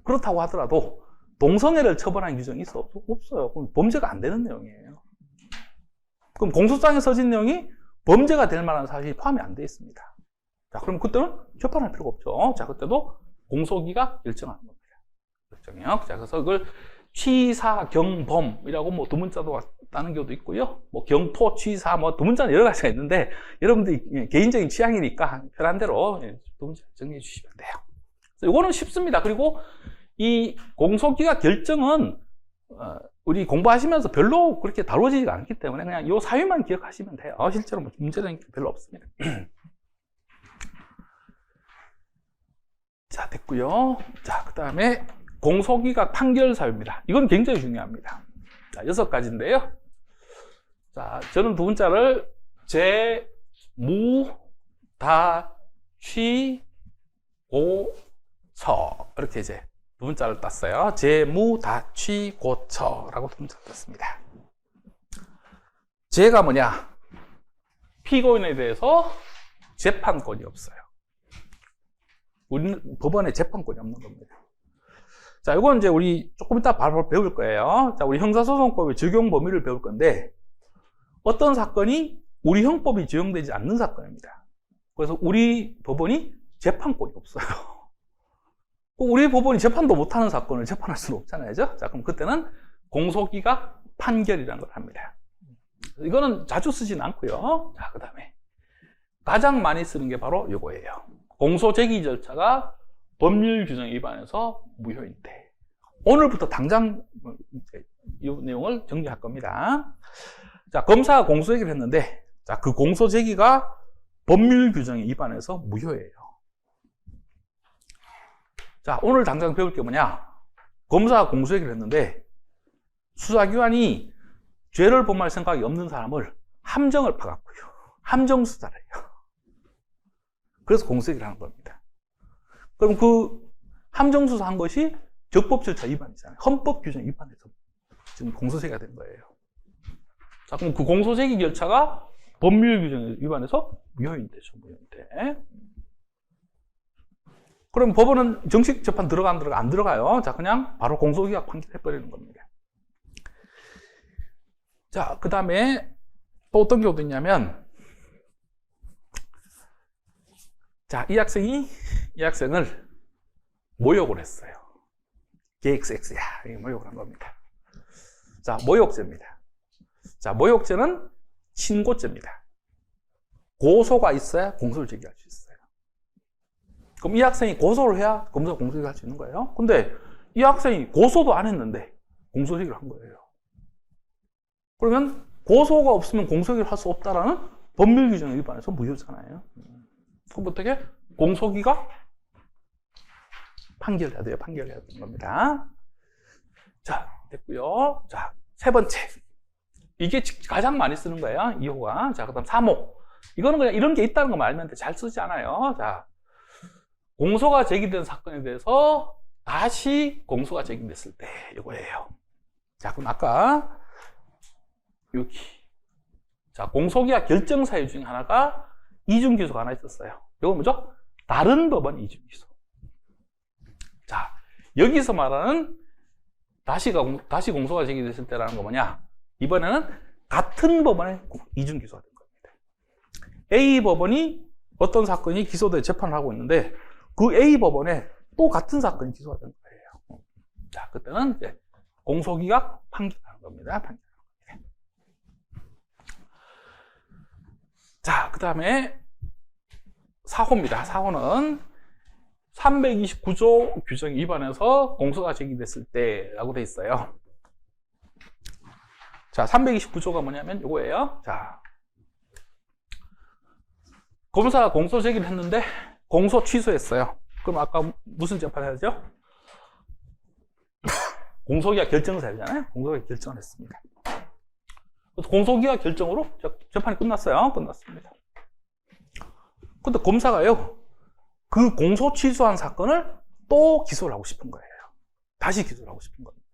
그렇다고 하더라도 동성애를 처벌하는 규정이 없어요. 그럼 범죄가 안 되는 내용이에요. 그럼 공소장에 써진 내용이 범죄가 될 만한 사실이 포함이 안 되어 있습니다. 자, 그럼 그때는 재판할 필요가 없죠. 자, 그때도 공소기각 결정하는 겁니다. 결정이요. 자, 그래서 그걸 취사경범이라고 뭐 두 문자도 따는 경우도 있고요. 뭐 경포, 취사, 뭐 두 문자는 여러 가지가 있는데 여러분들이 개인적인 취향이니까 편한 대로 두 문자 정리해 주시면 돼요. 이거는 쉽습니다. 그리고 이 공소기각 결정은 우리 공부하시면서 별로 그렇게 다루어지지가 않기 때문에 그냥 이 사유만 기억하시면 돼요. 실제로 뭐 문제는 별로 없습니다. 자, 됐고요. 자, 그 다음에 공소기각 판결 사유입니다. 이건 굉장히 중요합니다. 자, 6가지인데요. 자, 저는 두 문자를 제, 무, 다, 취, 고, 처 이렇게 이제 두 문자를 땄어요. 제, 무, 다, 취, 고, 처라고 두 문자를 땄습니다. 제가 뭐냐? 피고인에 대해서 재판권이 없어요. 우리는 법원에 재판권이 없는 겁니다. 자, 이건 이제 우리 조금 이따 바로 배울 거예요. 자, 우리 형사소송법의 적용 범위를 배울 건데, 어떤 사건이 우리 형법이 적용되지 않는 사건입니다. 그래서 우리 법원이 재판권이 없어요. 우리 법원이 재판도 못하는 사건을 재판할 수는 없잖아요. 자, 그럼 그때는 공소기각 판결이라는 걸 합니다. 이거는 자주 쓰지는 않고요. 자, 그 다음에 가장 많이 쓰는 게 바로 이거예요. 공소 제기 절차가 법률 규정 위반해서 무효인 때. 오늘부터 당장 이 내용을 정리할 겁니다. 자, 검사가 공소 제기를 했는데, 자, 그 공소 제기가 법률 규정에 위반해서 무효예요. 자, 오늘 당장 배울 게 뭐냐? 검사가 공소 제기를 했는데, 수사기관이 죄를 범할 생각이 없는 사람을 함정을 파갖고요. 함정수사를 해요. 그래서 공소 제기를 하는 겁니다. 그럼 그 함정수사 한 것이 적법 절차 위반이잖아요. 헌법 규정 위반해서 지금 공소 제기가 된 거예요. 자, 그럼 그 공소 제기 절차가 법률 규정 위반해서 무효인 되죠. 무효인 돼. 그럼 법원은 정식 재판 들어가 안 들어가요? 자, 그냥 바로 공소기각 판결해버리는 겁니다. 자, 그 다음에 또 어떤 경우도 있냐면, 자, 이 학생을 모욕을 했어요. KXX야. 이게 모욕을 한 겁니다. 자, 모욕죄입니다. 자, 모욕죄는 신고죄입니다. 고소가 있어야 공소를 제기할 수 있어요. 그럼 이 학생이 고소를 해야 검사가 공소 제기할 수 있는 거예요. 근데 이 학생이 고소도 안 했는데 공소 제기를 한 거예요. 그러면 고소가 없으면 공소 제기를 할 수 없다라는 법률 규정에 위반해서 무효잖아요. 그럼 어떻게? 공소기각 판결해야 돼요. 판결해야 되는 겁니다. 자, 됐고요. 자, 세 번째. 이게 가장 많이 쓰는 거예요. 2호가. 자, 그 다음 3호. 이거는 그냥 이런 게 있다는 거 알면 잘 쓰지 않아요. 자, 공소가 제기된 사건에 대해서 다시 공소가 제기됐을 때 이거예요. 자, 그럼 아까 여기. 자, 공소기각 결정 사유 중에 하나가 이중기소가 하나 있었어요. 이건 뭐죠? 다른 법원 이중기소. 자, 여기서 말하는 다시 공소가 제기됐을 때라는 거 뭐냐? 이번에는 같은 법원에 이중기소가 된 겁니다. A 법원이 어떤 사건이 기소돼 재판을 하고 있는데 그 A 법원에 또 같은 사건이 기소가 된 거예요. 자, 그때는 이제 공소기각 판결하는 겁니다. 자, 그 다음에 4호입니다. 4호는 329조 규정 위반해서 공소가 제기됐을 때라고 돼 있어요. 자, 329조가 뭐냐면 이거예요. 자, 검사가 공소 제기를 했는데 공소 취소했어요. 그럼 아까 무슨 재판을 해야죠? 공소기각 결정사유잖아요. 공소기각 결정을 했습니다. 공소기각 결정으로 재판이 끝났어요. 끝났습니다. 근데 검사가요, 그 공소 취소한 사건을 또 기소를 하고 싶은 거예요. 다시 기소를 하고 싶은 겁니다.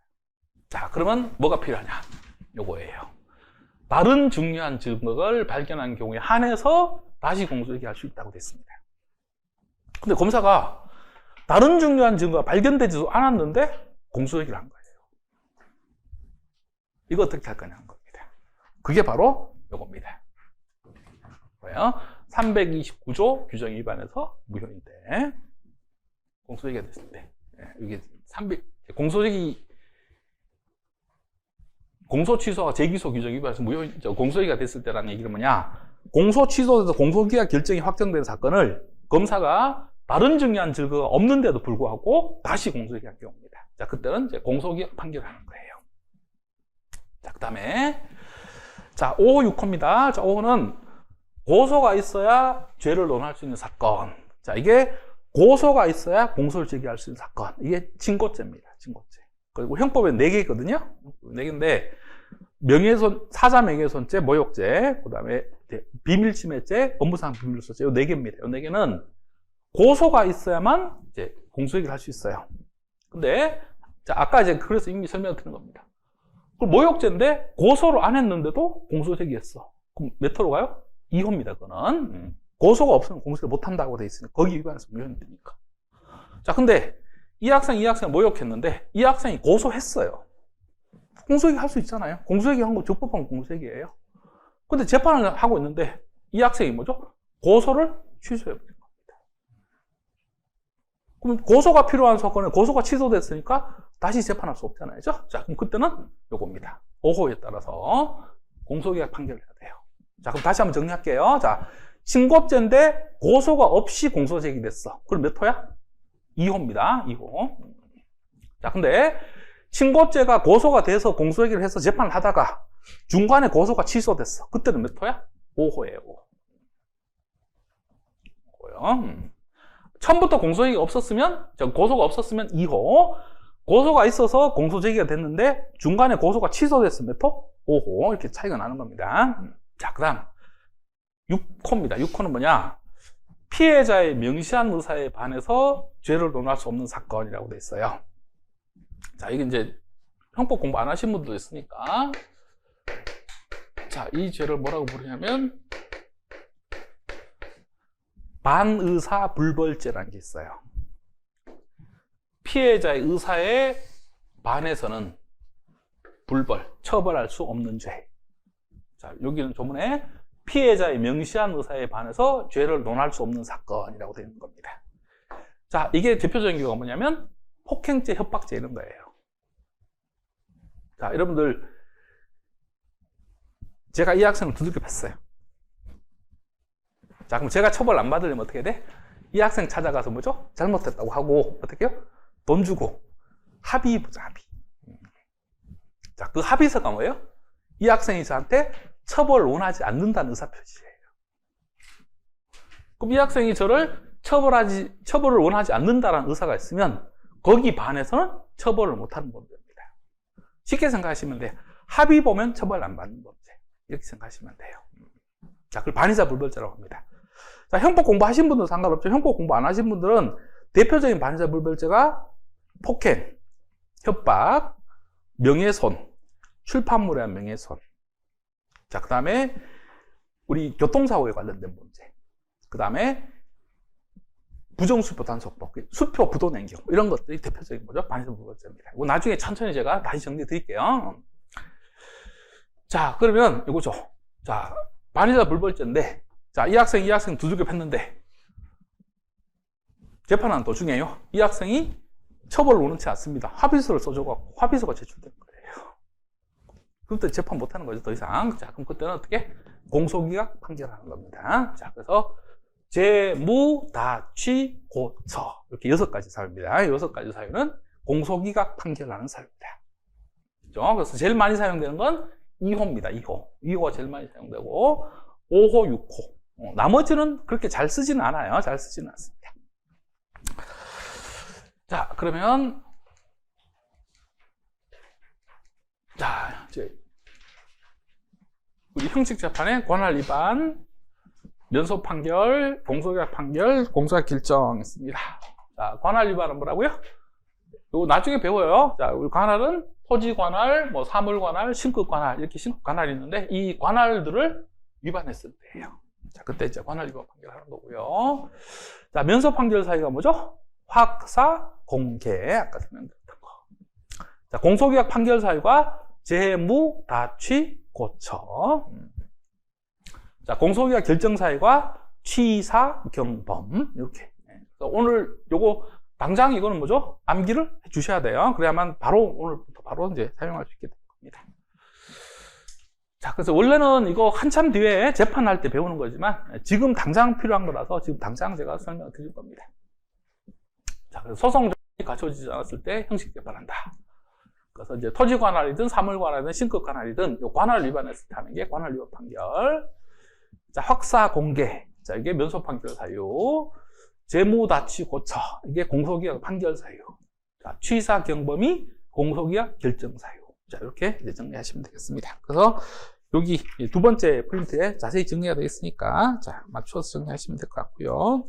자, 그러면 뭐가 필요하냐? 요거예요. 다른 중요한 증거를 발견한 경우에 한해서 다시 공소 제기할 수 있다고 됐습니다. 근데 검사가 다른 중요한 증거가 발견되지도 않았는데 공소 제기를 한 거예요. 이거 어떻게 할 거냐 한 겁니다. 그게 바로 요겁니다. 뭐예요? 329조 규정 위반해서 무효인데 공소 제기가 됐을 때 이게 공소 취소와 재기소 규정 위반해서 공소 제기가 됐을 때라는 얘기는 뭐냐? 공소 취소에서 공소기각 결정이 확정된 사건을 검사가 다른 중요한 증거가 없는데도 불구하고 다시 공소기각이 옵니다. 자, 그때는 이제 공소기각 판결하는 거예요. 자, 그 다음에 자, 5호 6호입니다. 자, 5호는 고소가 있어야 죄를 논할 수 있는 사건. 자, 이게 고소가 있어야 공소를 제기할 수 있는 사건. 이게 징고죄입니다. 징고죄. 그리고 형법에 4개거든요. 4개인데 명예훼손, 사자 명예훼손죄, 모욕죄, 그 다음에 비밀침해죄, 업무상 비밀누설죄. 이 4개입니다. 이 4개는 고소가 있어야만 이제 공소얘기를 할 수 있어요. 근데 자, 아까 이제 그래서 이미 설명드린 겁니다. 그 모욕죄인데 고소를 안 했는데도 공소 제기했어. 그럼 몇 호로 가요? 2호입니다. 그거는 고소가 없으면 공소를 못 한다고 돼 있으니까 거기 위반해서 위헌이 되니까. 자, 근데 이 학생 모욕했는데 이 학생이 고소했어요. 공소얘기 할 수 있잖아요. 공소얘기 한 거 적법한 공소얘기예요. 근데 재판을 하고 있는데 이 학생이 뭐죠? 고소를 취소해버린 겁니다. 그럼 고소가 필요한 사건에 고소가 취소됐으니까 다시 재판할 수 없잖아요. 자, 그럼 그때는 요겁니다. 5호에 따라서 공소기각 판결을 해야 돼요. 자, 그럼 다시 한번 정리할게요. 자, 신고죄인데 고소가 없이 공소 제기됐어. 그럼 몇 호야? 2호입니다. 2호. 자, 근데 신고죄가 고소가 돼서 공소 얘기를 해서 재판을 하다가 중간에 고소가 취소됐어. 그때는 몇 호야? 5호예요. 5호요. 처음부터 공소얘기가 없었으면, 고소가 없었으면 2호. 고소가 있어서 공소 제기가 됐는데 중간에 고소가 취소됐으면 몇 호? 5호. 이렇게 차이가 나는 겁니다. 자, 그 다음 6호입니다. 6호는 뭐냐? 피해자의 명시한 의사에 반해서 죄를 논할 수 없는 사건이라고 돼 있어요. 자, 이게 이제 형법 공부 안 하신 분들도 있으니까, 자, 이 죄를 뭐라고 부르냐면 반의사 불벌죄라는 게 있어요. 피해자의 의사에 반해서는 처벌할 수 없는 죄. 자, 여기는 조문에 피해자의 명시한 의사에 반해서 죄를 논할 수 없는 사건이라고 되어 있는 겁니다. 자, 이게 대표적인 경우가 뭐냐면 폭행죄, 협박죄 이런 거예요. 자, 여러분들, 제가 이 학생을 두들겨 팼어요. 자, 그럼 제가 처벌 안 받으려면 어떻게 돼? 이 학생 찾아가서 뭐죠? 잘못했다고 하고, 어떻게 해요? 돈 주고 합의 보자, 합의. 자, 그 합의서가 뭐예요? 이 학생이 저한테 처벌을 원하지 않는다는 의사표시예요. 그럼 이 학생이 저를 처벌을 원하지 않는다는 의사가 있으면 거기 반해서는 처벌을 못하는 범죄입니다. 쉽게 생각하시면 돼요. 합의 보면 처벌 안 받는 범죄. 이렇게 생각하시면 돼요. 자, 그걸 반의사 불벌죄라고 합니다. 자, 형법 공부하신 분들은 상관없죠. 형법 공부 안 하신 분들은 대표적인 반의사 불벌죄가 폭행, 협박, 명예훼손, 출판물에 대한 명예훼손. 자, 그 다음에 우리 교통사고에 관련된 문제. 그 다음에 부정수표 단속법, 수표 부도냉경 이런 것들이 대표적인 거죠. 반의사 불벌죄입니다. 이거 나중에 천천히 제가 다시 정리해 드릴게요. 자, 그러면 이거죠. 자, 반의사 불벌죄인데, 자, 이 학생 두들겨 팼는데 재판하는 도중에요. 이 학생이 처벌을 원치 않습니다. 합의서를 써줘갖고 합의서가 제출된 거예요. 그때 재판 못하는 거죠, 더 이상. 자, 그럼 그때는 어떻게? 공소기각 판결하는 겁니다. 자, 그래서 재무, 다취, 고처 이렇게 6가지 사유입니다. 6가지 사유는 공소기각 판결하는 사유입니다. 그렇죠? 그래서 제일 많이 사용되는 건 2호입니다. 2호가 제일 많이 사용되고 5호, 6호. 나머지는 그렇게 잘 쓰지는 않아요. 잘 쓰지는 않습니다. 자, 그러면 자, 이제 우리 형식 재판의 권할 위반, 면소 판결, 공소기각 판결, 공소기각 결정 있습니다. 자, 권할 위반은 뭐라고요? 이거 나중에 배워요. 자, 우리 관할은 토지 관할, 뭐 사물 관할, 신급 관할 이렇게 신급 관할이 있는데 이 관할들을 위반했을 때예요. 자, 그때 이제 관할 위반 판결하는 거고요. 자, 면소 판결 사유가 뭐죠? 확사, 공개, 아까 설명드렸던 거. 자, 공소기각 판결 사유가 재무, 다취, 고처. 자, 공소기각 결정 사유가 취사, 경범 이렇게. 오늘 요거 당장 이거는 뭐죠? 암기를 해 주셔야 돼요. 그래야만 바로 오늘부터 바로 이제 사용할 수 있게 될 겁니다. 자, 그래서 원래는 이거 한참 뒤에 재판할 때 배우는 거지만 지금 당장 필요한 거라서 지금 당장 제가 설명을 드릴 겁니다. 자, 그래서 소송 조건이 갖춰지지 않았을 때 형식 재판한다. 그래서 이제 토지 관할이든 사물 관할이든 신급 관할이든 요 관할 위반했을 때 하는 게 관할 위반 판결. 자, 확사 공개. 자, 이게 면소 판결 사유. 재무 다취 고처. 이게 공소기각 판결 사유. 자, 취사 경범위 공소기각 결정 사유. 자, 이렇게 이제 정리하시면 되겠습니다. 그래서 여기 두 번째 프린트에 자세히 정리가 되어 있으니까 자, 맞춰서 정리하시면 될 것 같고요.